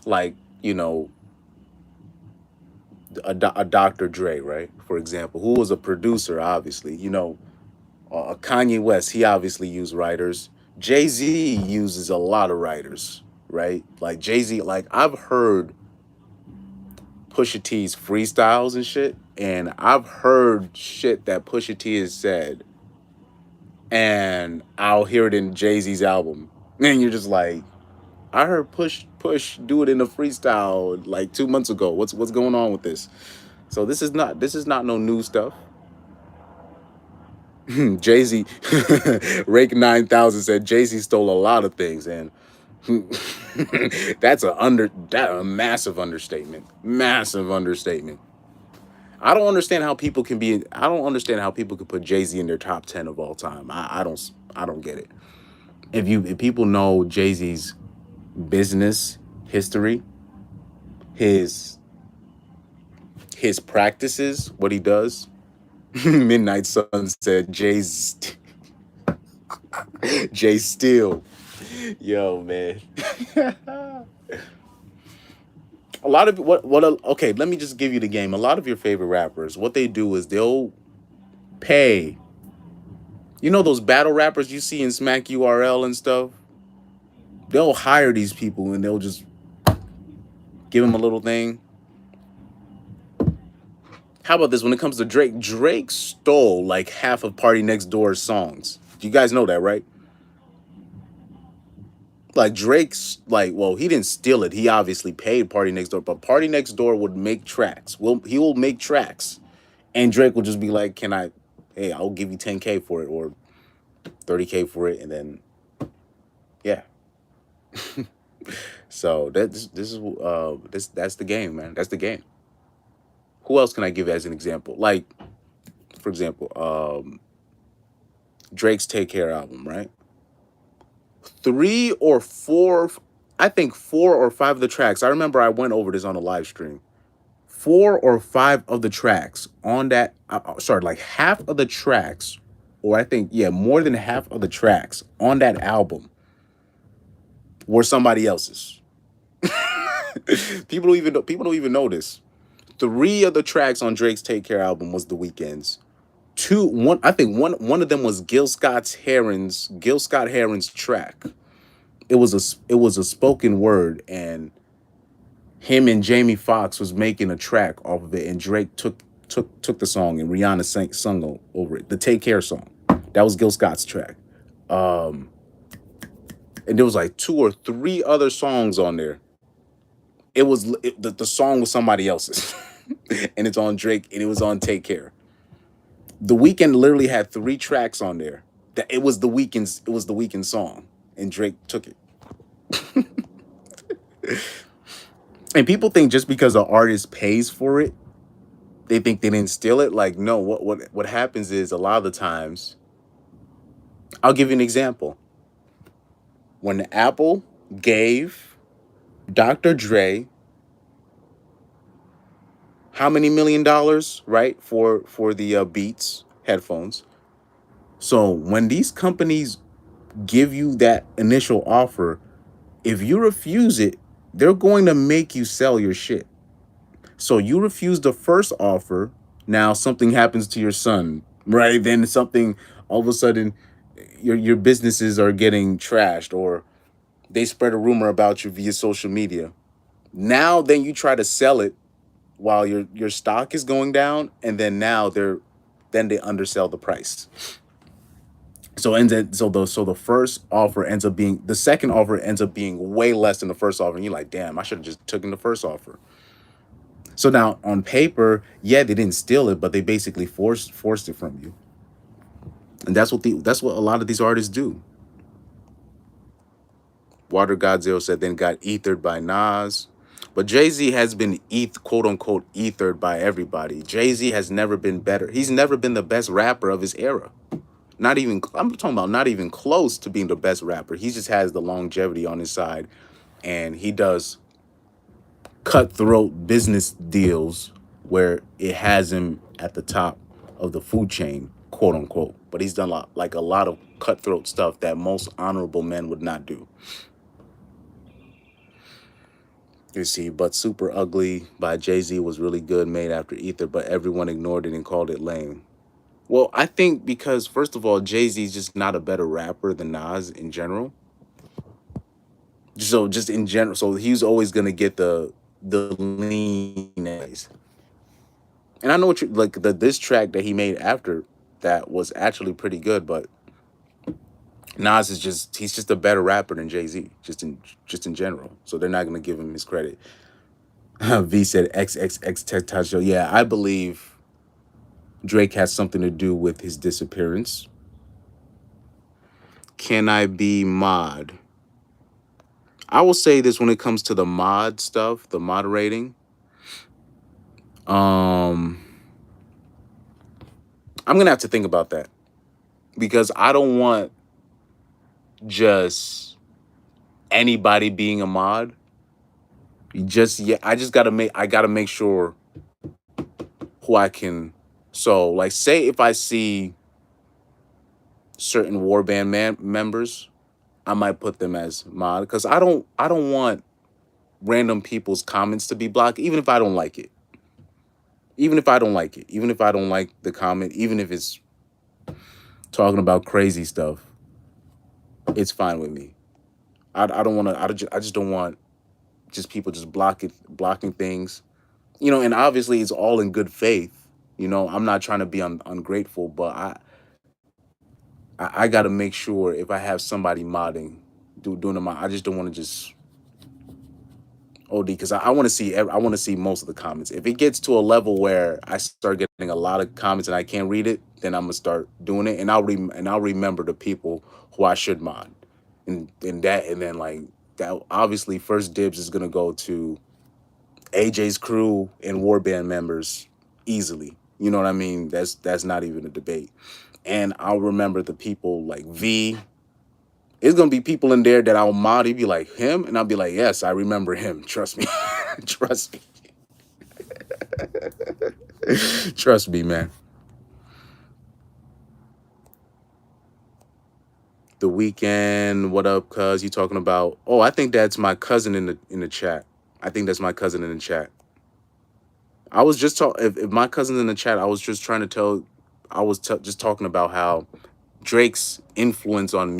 like, a Dr. Dre, right? For example, who was a producer, obviously. Kanye West, he obviously used writers. Jay-Z uses a lot of writers, right? Like Jay-Z, like I've heard Pusha T's freestyles and shit, and I've heard shit that Pusha T has said, and I'll hear it in Jay-Z's album. And you're just like, I heard Push do it in a freestyle like 2 months ago. What's going on with this? So this is not no new stuff. Jay-Z, Rake 9000 said Jay-Z stole a lot of things, and that a massive understatement. Massive understatement. I don't understand how people could put Jay-Z in their top 10 of all time. I don't get it. If people know Jay-Z's business history, his his practices, what he does. Midnight Sun said Jay Steele. Yo, man. A lot of okay, let me just give you the game. A lot of your favorite rappers, what they do is they'll pay. Those battle rappers you see in Smack URL and stuff? They'll hire these people and they'll just give them a little thing. How about this? When it comes to Drake, Drake stole like half of Party Next Door's songs. You guys know that, right? Like Drake's like, well, he didn't steal it. He obviously paid Party Next Door, but Party Next Door would make tracks. He will make tracks, and Drake will just be like, "Can I? Hey, I'll give you 10K for it or 30K for it," and then yeah. So that's the game, man. That's the game. Who else can I give as an example? Like, for example, Drake's Take Care album, right? Three or four, I think 4 or 5 of the tracks. I remember I went over this on a live stream. 4 or 5 of the tracks on that, sorry, like half of the tracks, or I think, yeah, more than half of the tracks on that album were somebody else's. People don't even know this. 3 of the tracks on Drake's Take Care album was The Weeknd's. I think one of them was Gil Scott Heron's track. it was a spoken word, and him and Jamie Foxx was making a track off of it, and Drake took the song, and Rihanna sung over it. The Take Care song, that was Gil Scott's track. Um, and there was like two or three other songs on there. The song was somebody else's, and it's on Drake, and it was on Take Care. The Weeknd literally had three tracks on there. That it was the Weeknd song, and Drake took it. And people think just because an artist pays for it, they think they didn't steal it. Like, no, what happens is a lot of the times, I'll give you an example. When Apple gave Dr. Dre how many $1 million, right, for the Beats headphones. So when these companies give you that initial offer, if you refuse it, they're going to make you sell your shit. So you refuse the first offer. Now something happens to your son, right? Then something, all of a sudden, your businesses are getting trashed, or they spread a rumor about you via social media. Now then you try to sell it while your stock is going down, and then they undersell the price. So the first offer ends up being the second offer ends up being way less than the first offer, and you're like, damn, I should have just taken the first offer. So now on paper, yeah, they didn't steal it, but they basically forced it from you. And that's what a lot of these artists do. Water Godzilla said then got ethered by Nas. But Jay-Z has been quote unquote ethered by everybody. Jay-Z has never been better. He's never been the best rapper of his era. Not even, I'm talking about not even close to being the best rapper. He just has the longevity on his side, and he does cutthroat business deals where it has him at the top of the food chain, quote unquote. But he's done a lot of cutthroat stuff that most honorable men would not do. You see, but Super Ugly by Jay-Z was really good, made after Ether, but everyone ignored it and called it lame. Well, I think because, first of all, Jay-Z is just not a better rapper than Nas in general. So just in general, so he's always gonna get the lean ways. And I know what you like, the this track that he made after that was actually pretty good, but Nas is he's just a better rapper than Jay-Z, just in general. So they're not gonna give him his credit. V said XXX Tectacho. Yeah, I believe Drake has something to do with his disappearance. Can I be mod? I will say this when it comes to the mod stuff, the moderating. I'm gonna have to think about that, because I don't want just anybody being a mod. I gotta make sure who I can. So like, say if I see certain warband members, I might put them as mod, because I don't want random people's comments to be blocked, even if I don't like it. Even if I don't like it, even if I don't like the comment, even if it's talking about crazy stuff, it's fine with me. I don't want to. I just don't want just people just blocking things, And obviously, it's all in good faith. I'm not trying to be ungrateful, but I got to make sure if I have somebody modding, doing the mod, I just don't want to just OD, because I want to see most of the comments. If it gets to a level where I start getting a lot of comments and I can't read it, then I'm gonna start doing it, and I'll remember the people who I should mod, and then like that. Obviously, first dibs is gonna go to AJ's crew and warband members easily. You know what I mean? That's not even a debate. And I'll remember the people like V. It's gonna be people in there that I'll mod. He'd be like, him, and I'll be like, yes, I remember him. Trust me, trust me, trust me, man. The Weekend, what up, cuz? You talking about? Oh, I think that's my cousin in the chat. I think that's my cousin in the chat. I was just talking. If my cousin's in the chat, I was just trying to tell. Just talking about how Drake's influence on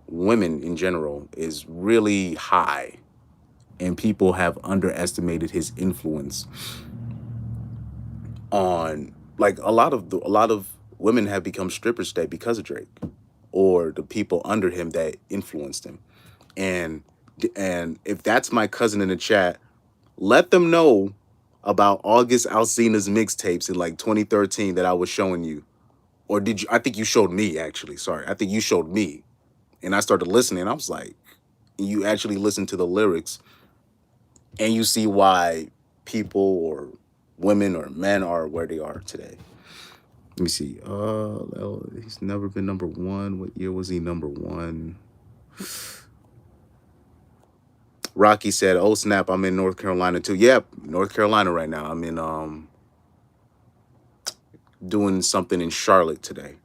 women in general is really high, and people have underestimated his influence on, like, a lot of women have become strippers today because of Drake, or the people under him that influenced him. And if that's my cousin in the chat, let them know about August Alsina's mixtapes in like 2013 that I was showing you. Or did you? I think you showed me, actually. Sorry. I think you showed me. And I started listening. I was like, you actually listen to the lyrics and you see why people or women or men are where they are today. Let me see. He's never been number one. What year was he number one? Rocky said, "Oh snap, I'm in North Carolina too." Yep, North Carolina right now. I'm in doing something in Charlotte today.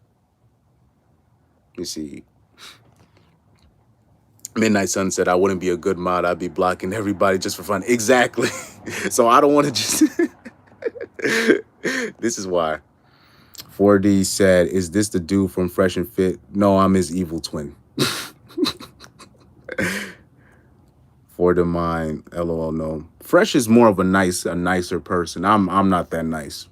Let me see. Midnight Sun said, "I wouldn't be a good mod. I'd be blocking everybody just for fun." Exactly. So I don't want to just. This is why. 4D said, "Is this the dude from Fresh and Fit?" No, I'm his evil twin. For the mind, LOL. No, Fresh is more of a nicer person. I'm not that nice.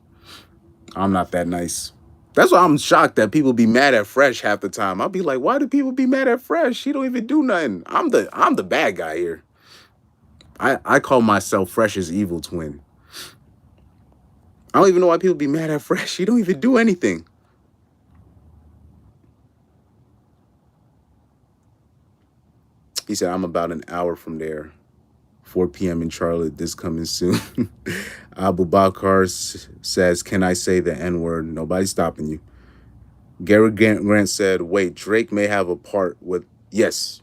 I'm not that nice. That's why I'm shocked that people be mad at Fresh half the time. I'll be like, why do people be mad at Fresh? He don't even do nothing. I'm the bad guy here. I call myself Fresh's evil twin. I don't even know why people be mad at Fresh. He don't even do anything. He said, I'm about an hour from there. 4 p.m. in Charlotte this coming soon. Abu Bakar says, can I say the N-word? Nobody's stopping you. Gary Grant said, wait, Drake may have a part with, yes.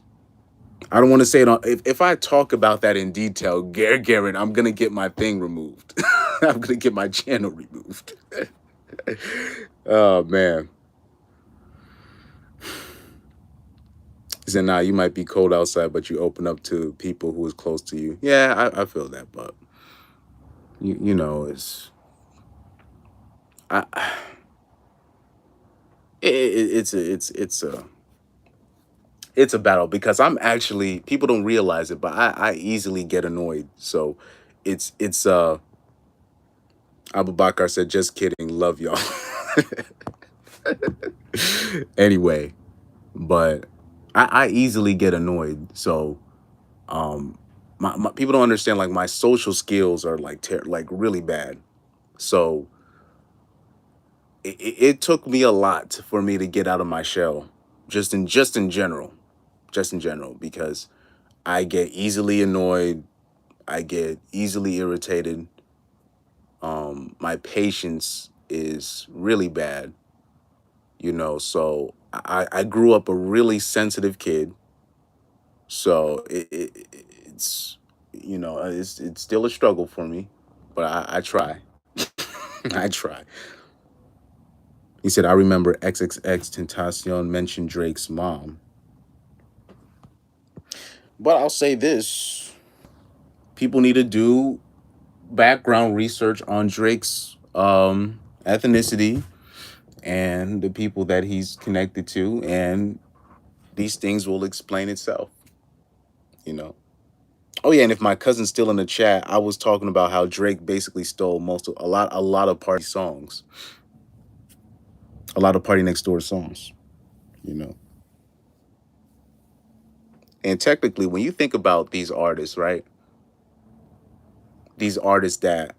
I don't want to say it on, if I talk about that in detail, Garrett, I'm going to get my thing removed. I'm going to get my channel removed. Oh, man. He said, nah, you might be cold outside, but you open up to people who is close to you. Yeah, I feel that, but you know, it's a battle because I'm actually, people don't realize it, but I easily get annoyed. So it's Abu Bakar said, just kidding, love y'all. Anyway, but I easily get annoyed. So my people don't understand, like, my social skills are like really bad. So it took me a lot for me to get out of my shell, just in general, because I get easily annoyed, I get easily irritated. My patience is really bad, you know. So I grew up a really sensitive kid. So it's, you know, it's still a struggle for me, but I try. I try. He said, I remember XXX Tentacion mentioned Drake's mom. But I'll say this, people need to do background research on Drake's ethnicity and the people that he's connected to, and these things will explain itself, you know. Oh yeah, and if my cousin's still in the chat, I was talking about how Drake basically stole a lot of party songs, a lot of Party Next Door songs, you know. And technically, when you think about these artists, right? These artists that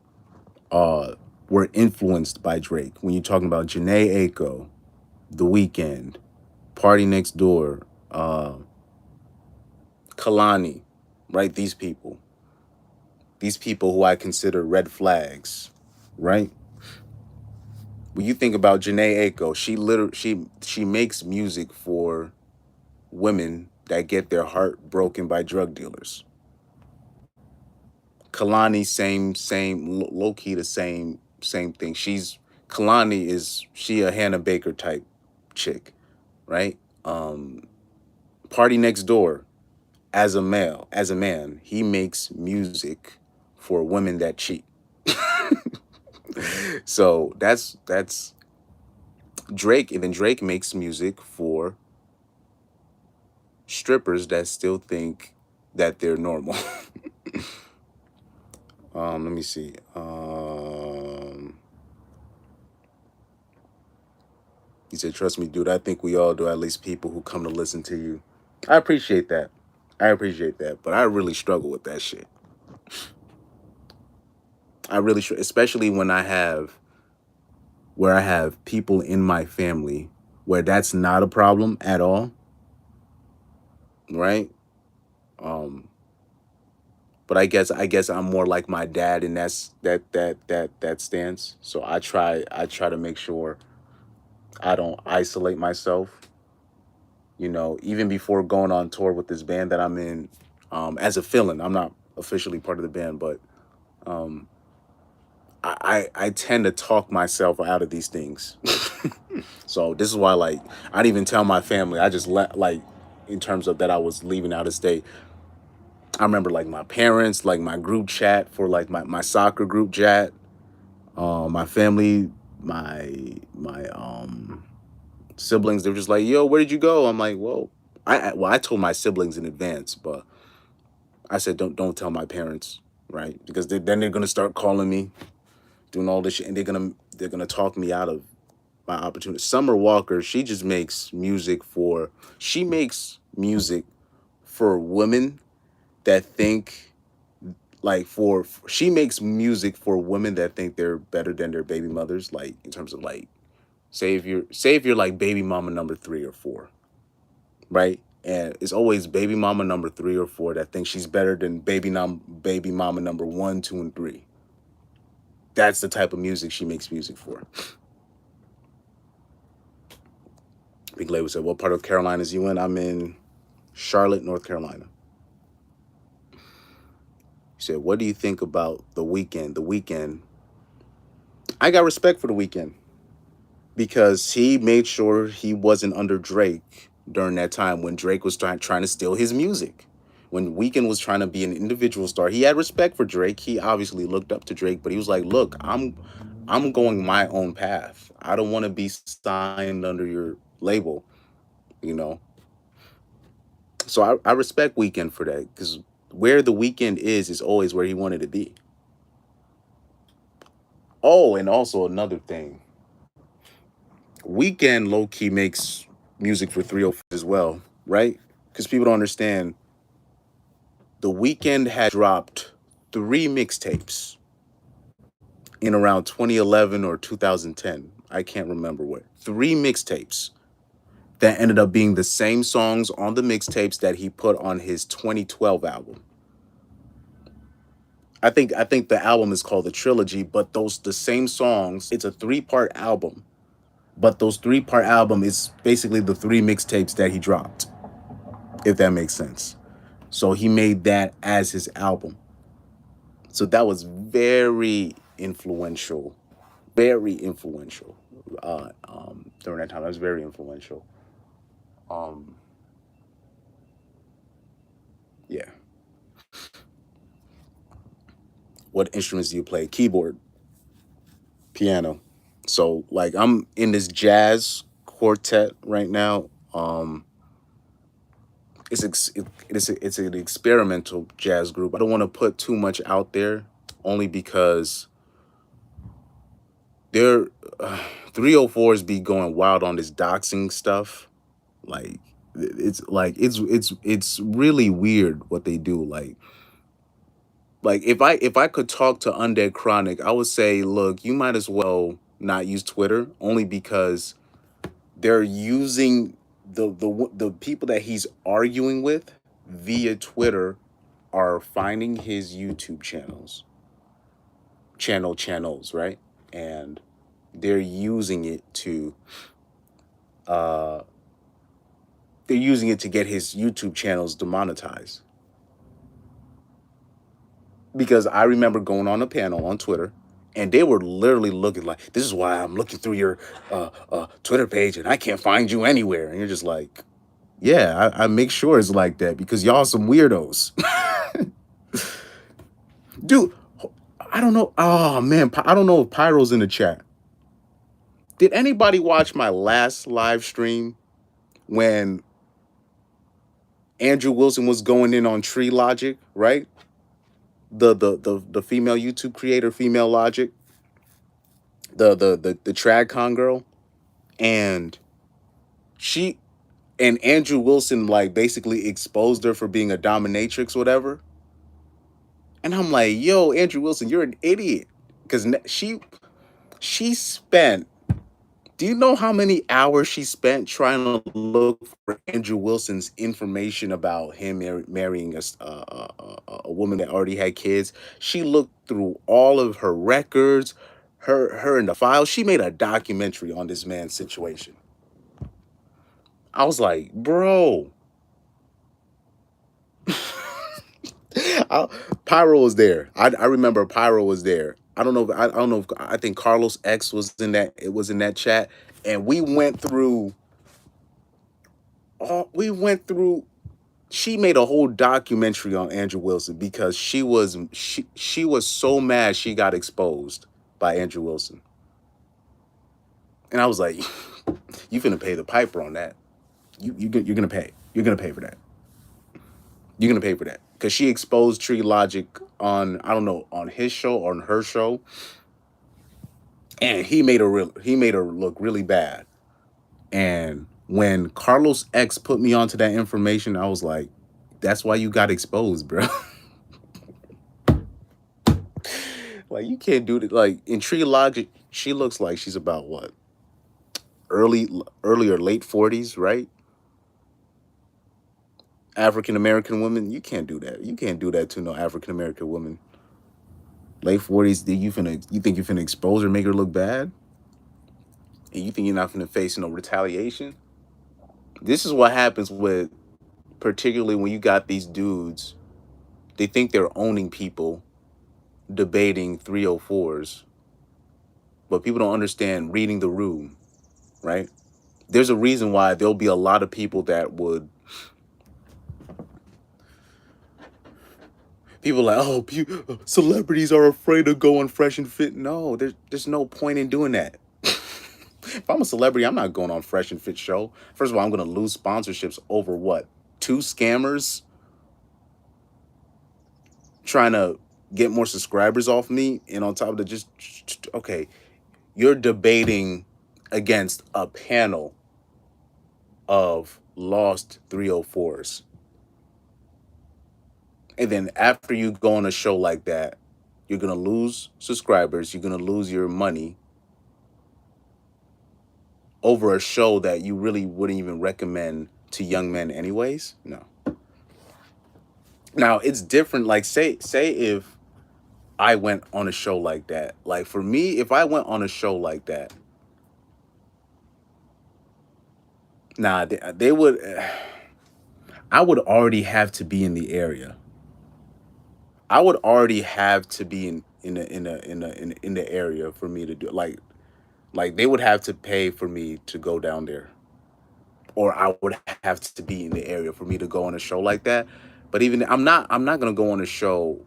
were influenced by Drake. When you're talking about Jhené Aiko, The Weeknd, Party Next Door, Kalani, right? These people who I consider red flags, right? When you think about Jhené Aiko, she makes music for women that get their heart broken by drug dealers. Kalani, same, low key the same thing. Kalani is she a Hannah Baker type chick, right? Party Next Door, as a man, he makes music for women that cheat. So that's Drake, and then Drake makes music for strippers that still think that they're normal. Let me see. He said, "Trust me, dude. I think we all do. At least people who come to listen to you." I appreciate that. I appreciate that, but I really struggle with that shit. I really, especially when I have people in my family where that's not a problem at all, right? Um, but I guess I'm more like my dad, and that's that stance. So I try to make sure I don't isolate myself. Even before going on tour with this band that I'm in, as a fill-in. I'm not officially part of the band, but um, I tend to talk myself out of these things. So this is why, like, I didn't even tell my family. I just let, like, in terms of that I was leaving out of state. I remember, like, my parents, like, my group chat for, like, my soccer group chat, my family, my siblings. They were just like, "Yo, where did you go?" I'm like, "Well, I told my siblings in advance, but I said don't tell my parents, right? Because then they're gonna start calling me, doing all this shit, and they're gonna talk me out of my opportunity." Summer Walker, she makes music for women that think, like, she makes music for women that think they're better than their baby mothers, like, in terms of, like, say if you're like baby mama number 3 or 4, right? And it's always baby mama number 3 or 4 that thinks she's better than baby mama number 1, 2, and 3. That's the type of music she makes music for. Big Label said, "What part of Carolina is you in?" I'm in Charlotte, North Carolina. He said, "What do you think about the weekend?" The weekend, I got respect for the weekend because he made sure he wasn't under Drake during that time when Drake was trying to steal his music. When Weeknd was trying to be an individual star, he had respect for Drake. He obviously looked up to Drake, but he was like, "Look, I'm going my own path. I don't want to be signed under your label, you know." So I respect Weeknd for that, because where the Weeknd is always where he wanted to be. Oh, and also another thing, Weeknd low key makes music for 304 as well, right? Because people don't understand, the Weeknd had dropped 3 mixtapes in around 2011 or 2010. I can't remember what. 3 mixtapes that ended up being the same songs on the mixtapes that he put on his 2012 album. I think the album is called the Trilogy, but those the same songs. It's a 3-part album, but those 3-part album is basically the 3 mixtapes that he dropped, if that makes sense. So he made that as his album. So that was very influential during that time. That was very influential. Um, yeah. What instruments do you play? Keyboard, piano. So, like, I'm in this jazz quartet right now. It's an experimental jazz group. I don't want to put too much out there, only because they're 304s be going wild on this doxing stuff. Like, it's really weird what they do. Like, if I could talk to Undead Chronic, I would say, look, you might as well not use Twitter, only because they're using the people that he's arguing with via Twitter are finding his YouTube channels, right? And they're using it to uh get his YouTube channels demonetized. Because I remember going on a panel on Twitter, and they were literally looking like, "This is why I'm looking through your Twitter page and I can't find you anywhere." And you're just like, "Yeah, I make sure it's like that because y'all some weirdos." Dude, I don't know. Oh man, I don't know if Pyro's in the chat. Did anybody watch my last live stream when Andrew Wilson was going in on Tree Logic, right? The female YouTube creator, Female Logic, the TradCon girl, and she and Andrew Wilson like basically exposed her for being a dominatrix, whatever. And I'm like, yo, Andrew Wilson, you're an idiot, because she spent. Do you know how many hours she spent trying to look for Andrew Wilson's information about him marrying a woman that already had kids? She looked through all of her records, her in the files. She made a documentary on this man's situation. I was like, bro. Pyro was there. I remember Pyro was there. I don't know. I don't know. If, I think Carlos X was in that. It was in that chat, and we went through. We went through. She made a whole documentary on Andrew Wilson because she was so mad she got exposed by Andrew Wilson, and I was like, "You finna pay the piper on that. You're gonna pay. You're gonna pay for that. You're gonna pay for that because she exposed Tree Logic on, I don't know, on his show or on her show, and he made her look really bad. And when Carlos X put me onto that information, I was like, that's why you got exposed, bro. Like, you can't do that. Like, in Tree Logic, she looks like she's about what? Early or late 40s, right? African American woman, you can't do that. You can't do that to no African American woman. Late 40s, you think you finna expose her, make her look bad? And you think you're not finna face no retaliation? This is what happens with, particularly when you got these dudes, they think they're owning people debating 304s, but people don't understand reading the room, right? There's a reason why there'll be a lot of people that would, people like, oh, celebrities are afraid of going Fresh and Fit. No, there's no point in doing that. If I'm a celebrity, I'm not going on Fresh and Fit show. First of all, I'm going to lose sponsorships over what? Two scammers trying to get more subscribers off me, and on top of that, just okay, you're debating against a panel of lost 304s. And then after you go on a show like that, you're going to lose subscribers, you're going to lose your money over a show that you really wouldn't even recommend to young men anyways. No. Now, it's different. Like, say if I went on a show like that. Like, for me, if I went on a show like that, nah, they would. I would already have to be in the area. I would already have to be in the area for me to do, like they would have to pay for me to go down there, or I would have to be in the area for me to go on a show like that. But even I'm not gonna go on a show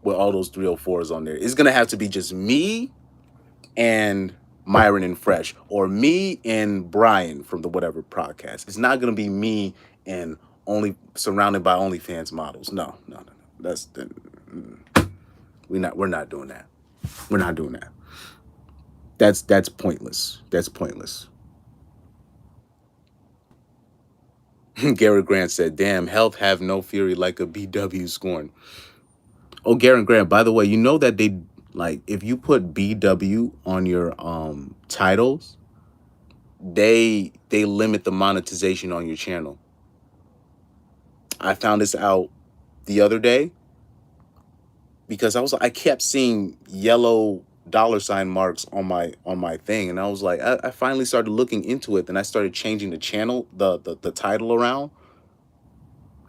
with all those 304s on there. It's gonna have to be just me and Myron and Fresh, or me and Brian from the whatever podcast. It's not gonna be me and only surrounded by OnlyFans models. No, no, no, no. We're not doing that. We're not doing that. That's pointless. That's pointless. Garrett Grant said, "Damn, health have no fury like a BW scorn." Oh, Garrett Grant, by the way, you know that they, like, if you put BW on your titles, they limit the monetization on your channel. I found this out the other day because I kept seeing yellow $ marks on my thing, and I was like, I finally started looking into it. Then I started changing the channel, the title around,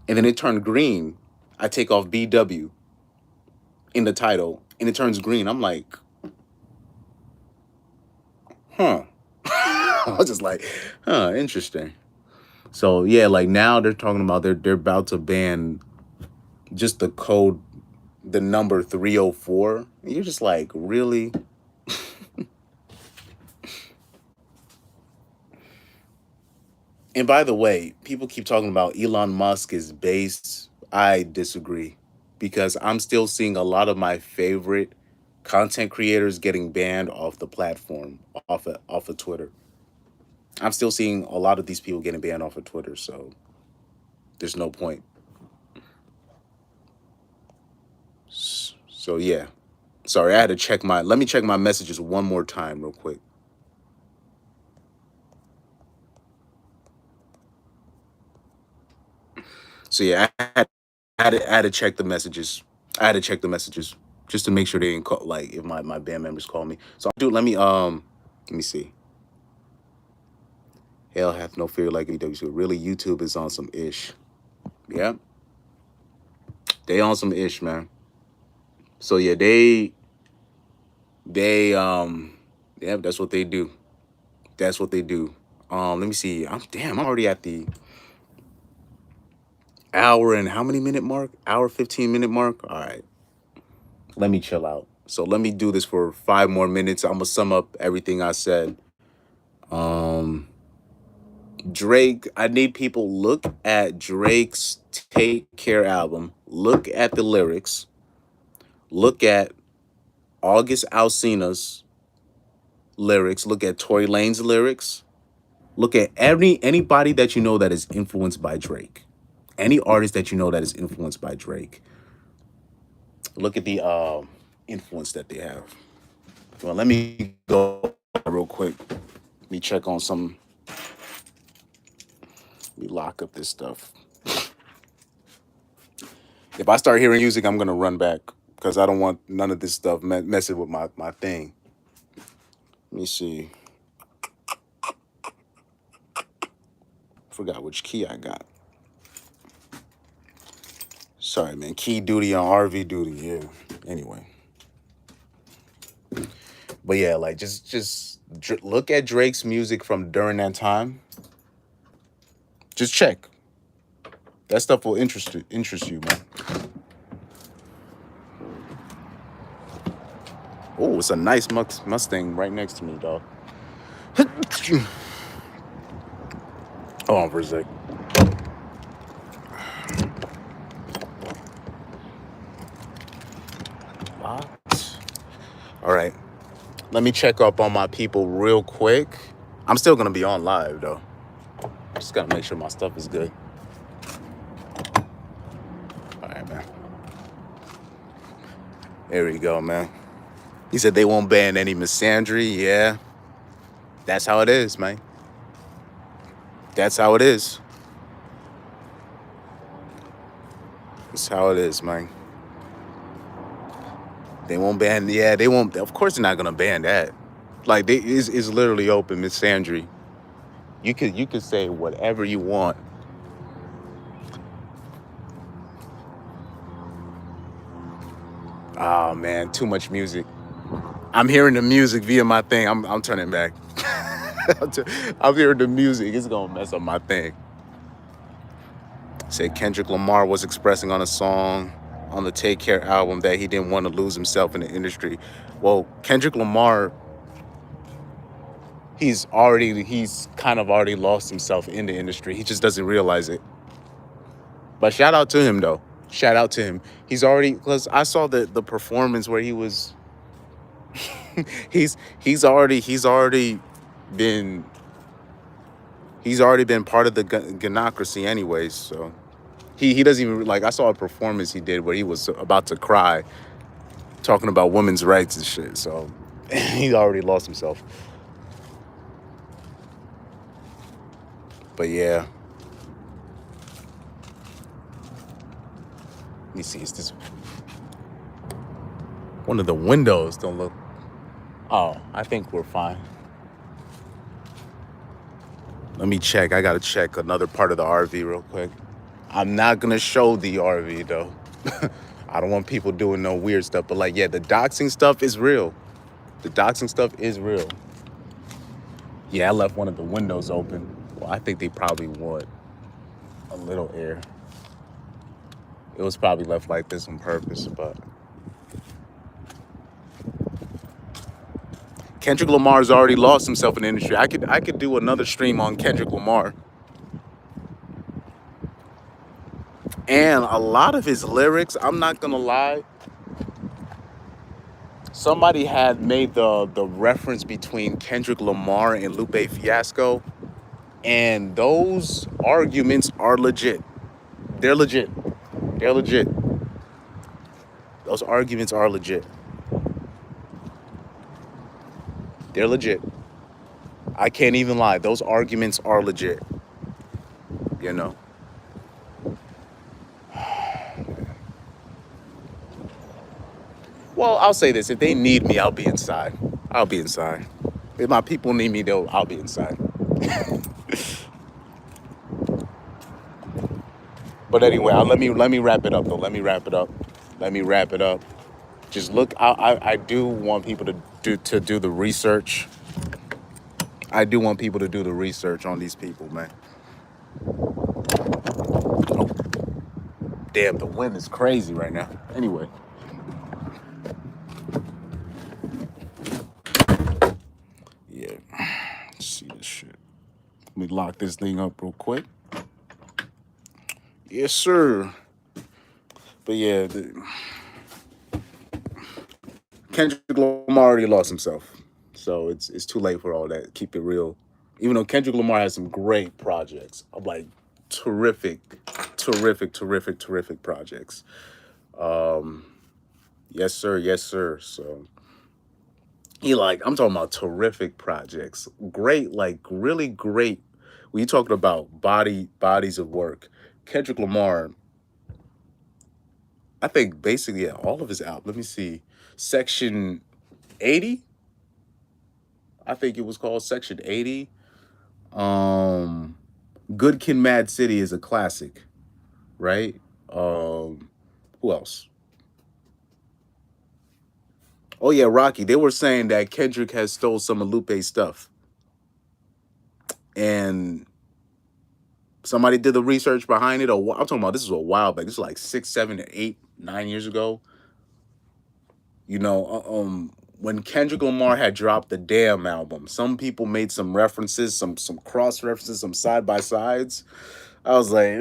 and then it turned green. I take off BW in the title, and it turns green. I'm like, huh. I was just like, huh, interesting. So yeah, like now they're talking about they're about to ban just the code, the number 304. And you're just like, really? And by the way, people keep talking about Elon Musk is based. I disagree because I'm still seeing a lot of my favorite content creators getting banned off the platform, off of Twitter. I'm still seeing a lot of these people getting banned off of Twitter, so there's no point. So yeah. Sorry, I had to check my let me check my messages one more time real quick. So yeah, I had to check the messages. I had to check the messages just to make sure they didn't call like if my band members call me. So dude, let me see. Hell hath no fear like EWC. Really, YouTube is on some ish. Yeah, they on some ish, man. So yeah, they yeah, that's what they do. That's what they do. Let me see. I'm already at the hour and how many minute mark? Hour 15 minute mark. All right, let me chill out. So let me do this for 5 more minutes. I'm gonna sum up everything I said. Um, Drake. I need people look at Drake's Take Care album. Look at the lyrics. Look at August Alsina's lyrics. Look at Tory Lane's lyrics. Look at anybody that you know that is influenced by Drake. Any artist that you know that is influenced by Drake. Look at the influence that they have. Well, let me go real quick. Let me check on some. Let me lock up this stuff. If I start hearing music, I'm gonna run back because I don't want none of this stuff messing with my thing. Let me see. Forgot which key I got. Sorry, man. Key duty on RV duty. Yeah. Anyway. But yeah, like just look at Drake's music from during that time. Just check. That stuff will interest you, man. Oh, it's a nice Mustang right next to me, dog. Hold on for a sec. What? All right. Let me check up on my people real quick. I'm still gonna be on live though. Just gotta make sure my stuff is good. All right, man. There we go, man. He said they won't ban any misandry. Yeah, that's how it is, man. That's how it is. That's how it is, man. They won't ban. Yeah, they won't. Of course, they're not gonna ban that. Like, it's literally open misandry. You could say whatever you want. Oh man, too much music. I'm hearing the music via my thing. I'm turning back. I'm hearing the music. It's gonna mess up my thing. Said Kendrick Lamar was expressing on a song on the Take Care album that he didn't want to lose himself in the industry. Well, Kendrick Lamar, he's kind of already lost himself in the industry. He just doesn't realize it. But shout out to him though. Shout out to him. He's already, because I saw the performance where he was he's already been part of the Gynocracy anyways, so he doesn't even, like, I saw a performance he did where he was about to cry talking about women's rights and shit, so he already lost himself. But yeah, let me see, is this one of the windows don't look. Oh, I think we're fine. Let me check. I gotta check another part of the RV real quick. I'm not gonna show the RV though. I don't want people doing no weird stuff. But like, yeah, the doxing stuff is real. The doxing stuff is real. Yeah, I left one of the windows open. Well, I think they probably want a little air. It was probably left like this on purpose, but Kendrick Lamar's already lost himself in the industry. I could do another stream on Kendrick Lamar. And a lot of his lyrics, I'm not gonna lie, somebody had made the reference between Kendrick Lamar and Lupe Fiasco, and those arguments are legit. They're legit. They're legit. Those arguments are legit. They're legit. I can't even lie. Those arguments are legit. You know. Well, I'll say this: if they need me, I'll be inside. I'll be inside. If my people need me, I'll be inside. But anyway, let me wrap it up though. Let me wrap it up. Let me wrap it up. Just look. I do want people to do the research. I do want people to do the research on these people, man. Oh, damn, the wind is crazy right now. Anyway, yeah. Let's see this shit. Let me lock this thing up real quick. Yes, sir. But yeah, Kendrick Lamar already lost himself, so it's too late for all that. Keep it real. Even though Kendrick Lamar has some great projects, I'm like terrific, terrific, terrific, terrific projects. Um, yes, sir. Yes, sir. So he like I'm talking about terrific projects, great, like really great. When you talking about bodies of work, Kendrick Lamar, I think basically yeah, all of his albums. Let me see, Section 80. I think it was called Section 80. Um, Good Kid, Mad City is a classic, right? Who else? Oh yeah, Rocky. They were saying that Kendrick has stole some of Lupe's stuff, and somebody did the research behind it. I'm talking about this is a while back. This is like 6, 7, 8, 9 years ago. You know, when Kendrick Lamar had dropped the Damn album, some people made some references, some cross references, some side by sides. I was like,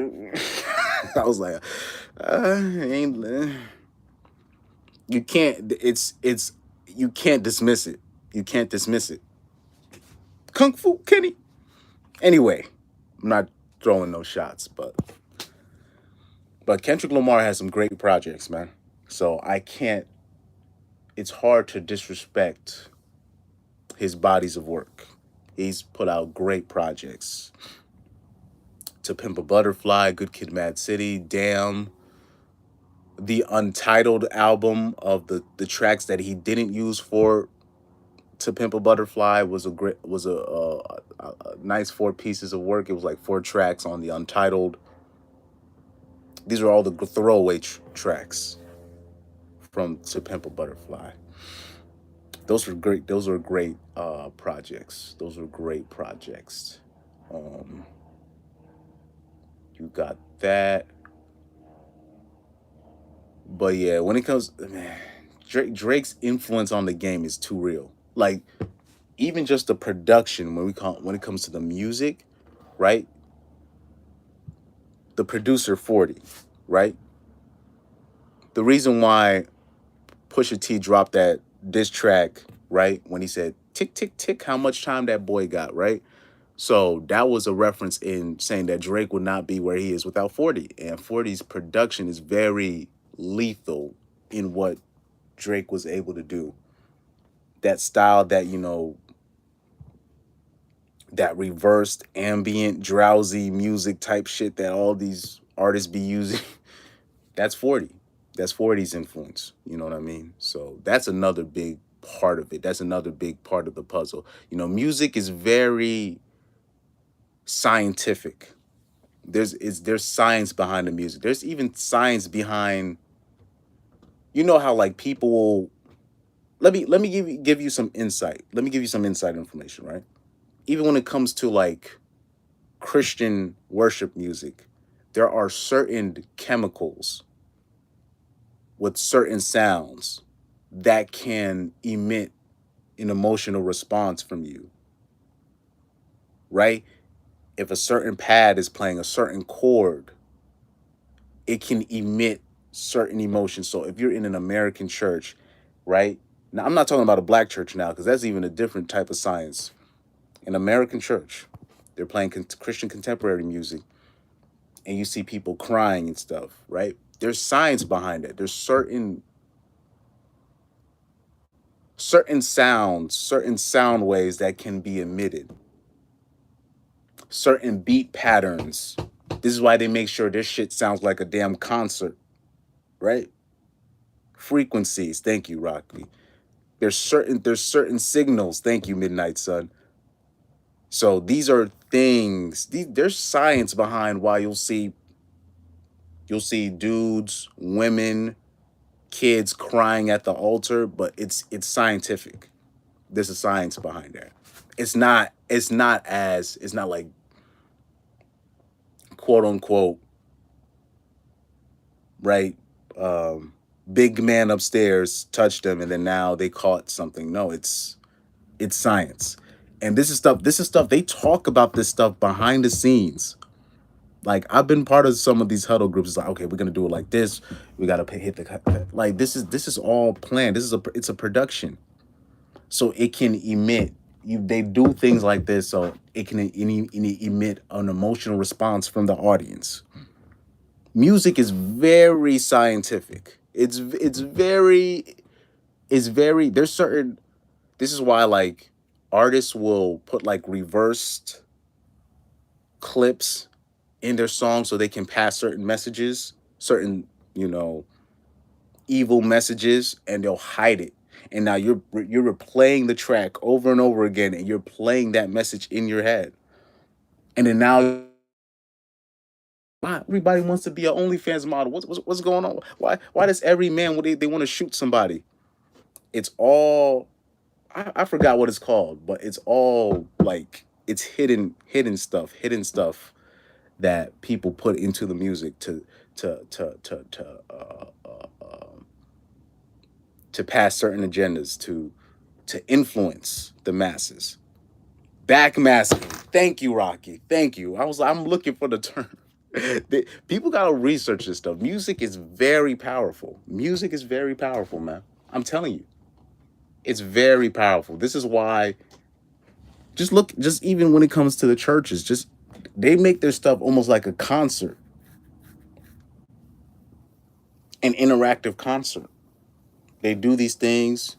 I was like, ain't you can't. It's you can't dismiss it. You can't dismiss it. Kung Fu Kenny. Anyway, I'm not throwing no shots, but Kendrick Lamar has some great projects, man. So I can't. It's hard to disrespect his bodies of work. He's put out great projects. To Pimp a Butterfly, Good Kid, Mad City, Damn, the Untitled album of the tracks that he didn't use for To Pimp a Butterfly was a nice 4 pieces of work. It was like 4 tracks on the Untitled. These are all the throwaway tracks from To Pimp a Butterfly. Those were great. Those were great projects. Those were great projects. Um, you got that. But yeah, when it comes, man, Drake's influence on the game is too real. Like even just the production when it comes to the music, right? The producer 40, right? The reason why Pusha T dropped that diss track, right? When he said tick tick tick, how much time that boy got, right? So that was a reference in saying that Drake would not be where he is without 40. And 40's production is very lethal in what Drake was able to do. That style that, that reversed ambient, drowsy music type shit that all these artists be using, that's 40. That's 40's influence. You know what I mean? So that's another big part of it. That's another big part of the puzzle. Music is very scientific. There's science behind the music. There's even science behind, how like people let me give you some insight. Let me give you some inside information, right? Even when it comes to like Christian worship music, there are certain chemicals with certain sounds that can emit an emotional response from you, right? If a certain pad is playing a certain chord, it can emit certain emotions. So if you're in an American church, right? Now I'm not talking about a black church now because that's even a different type of science. An American church, they're playing Christian contemporary music, and you see people crying and stuff, right? There's science behind it. There's certain sound waves that can be emitted, certain beat patterns. This is why they make sure this shit sounds like a damn concert, right? Frequencies. Thank you, Rocky. There's certain signals. Thank you, Midnight Sun. So these are things. There's science behind why you'll see dudes, women, kids crying at the altar, but it's scientific. There's a science behind that. It's not like quote unquote, right? Big man upstairs touched them and then now they caught something. No, it's science. And this is stuff they talk about, this stuff behind the scenes. Like I've been part of some of these huddle groups. It's like, okay, we're gonna do it like this. We gotta hit the like this is all planned. It's a production, so it can emit. They do things like this, so it can emit an emotional response from the audience. Music is very scientific. It's very. There's certain. This is why like artists will put like reversed clips in their songs so they can pass certain messages, certain, you know, evil messages, and they'll hide it. And now you're replaying the track over and over again, and you're playing that message in your head. And then now why everybody wants to be an OnlyFans model. What's going on? Why does every man they want to shoot somebody? It's all I forgot what it's called, but it's all like it's hidden stuff that people put into the music to pass certain agendas to influence the masses. Backmasking. Thank you, Rocky. Thank you. I'm looking for the term. People gotta research this stuff. Music is very powerful. Music is very powerful, man. I'm telling you, it's very powerful. This is why. Just even when it comes to the churches, just they make their stuff almost like a concert, an interactive concert. They do these things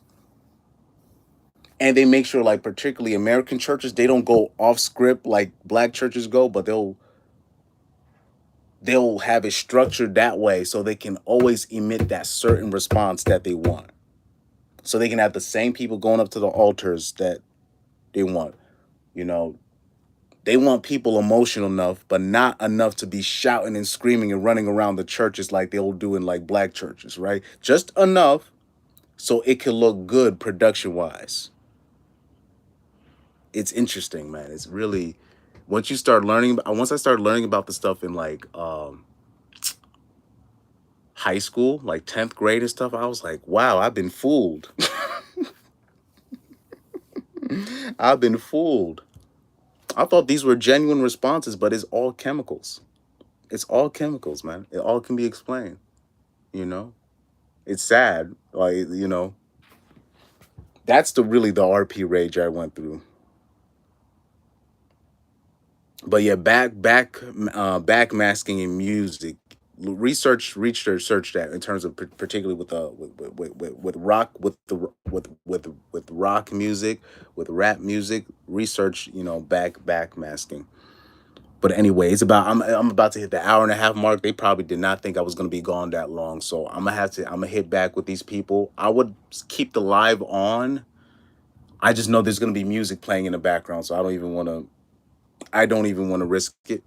and they make sure, like particularly American churches, they don't go off script like black churches go, but they'll have it structured that way so they can always emit that certain response that they want. So they can have the same people going up to the altars that they want. You know, they want people emotional enough, but not enough to be shouting and screaming and running around the churches like they'll do in like black churches, right? Just enough so it can look good production wise. It's interesting, man. It's really once I started learning about the stuff in like high school, like 10th grade and stuff, I was like, wow, I've been fooled. I've been fooled. I thought these were genuine responses, but it's all chemicals. It's all chemicals, man. It all can be explained, you know? It's sad. Like, that's the RP rage I went through. But yeah, back masking in music. Research that in terms of particularly with rock with rock music, with rap music. Research, back masking. But anyway, I'm about to hit the hour and a half mark. They probably did not think I was gonna be gone that long, so I'm gonna hit back with these people. I would keep the live on. I just know there's gonna be music playing in the background, so I don't even want to risk it.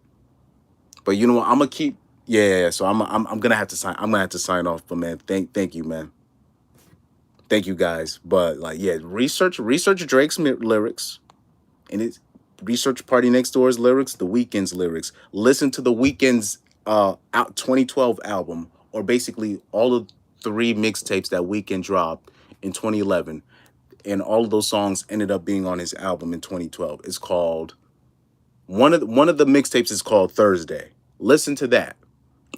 But you know what? I'm gonna keep. Yeah, yeah, yeah. So I'm gonna have to sign. I'm gonna have to sign off. But man, thank you, man. Thank you guys. But like, yeah, research Drake's lyrics, and it's research Party Next Door's lyrics, The Weeknd's lyrics. Listen to The Weeknd's out 2012 album, or basically all of three mixtapes that Weeknd dropped in 2011, and all of those songs ended up being on his album in 2012. It's called one of the mixtapes is called Thursday. Listen to that.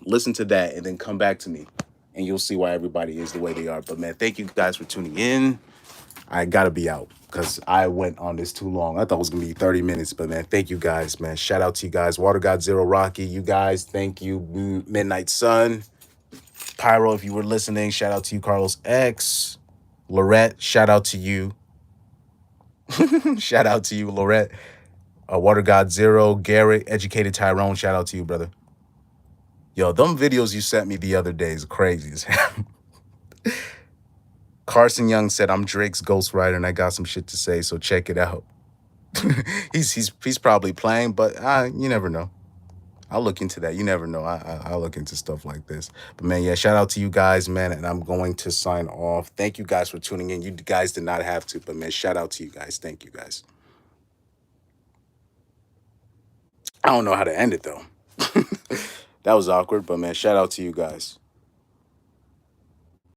Listen to that and then come back to me, and you'll see why everybody is the way they are. But man, thank you guys for tuning in. I gotta be out because I went on this too long. I thought it was gonna be 30 minutes, but man, thank you guys, man. Shout out to you guys. Water God Zero Rocky, you guys, thank you. Midnight Sun, Pyro, if you were listening, shout out to you. Carlos X, Lorette, shout out to you. Shout out to you, Lorette. Water God Zero, Garrett, Educated Tyrone, shout out to you, brother. Yo, them videos you sent me the other day is crazy as hell. Carson Young said, I'm Drake's ghostwriter and I got some shit to say, so check it out. he's probably playing, but you never know. I'll look into that. You never know. I'll look into stuff like this. But man, yeah, shout out to you guys, man. And I'm going to sign off. Thank you guys for tuning in. You guys did not have to, but man, shout out to you guys. Thank you guys. I don't know how to end it though. That was awkward, but man, shout out to you guys.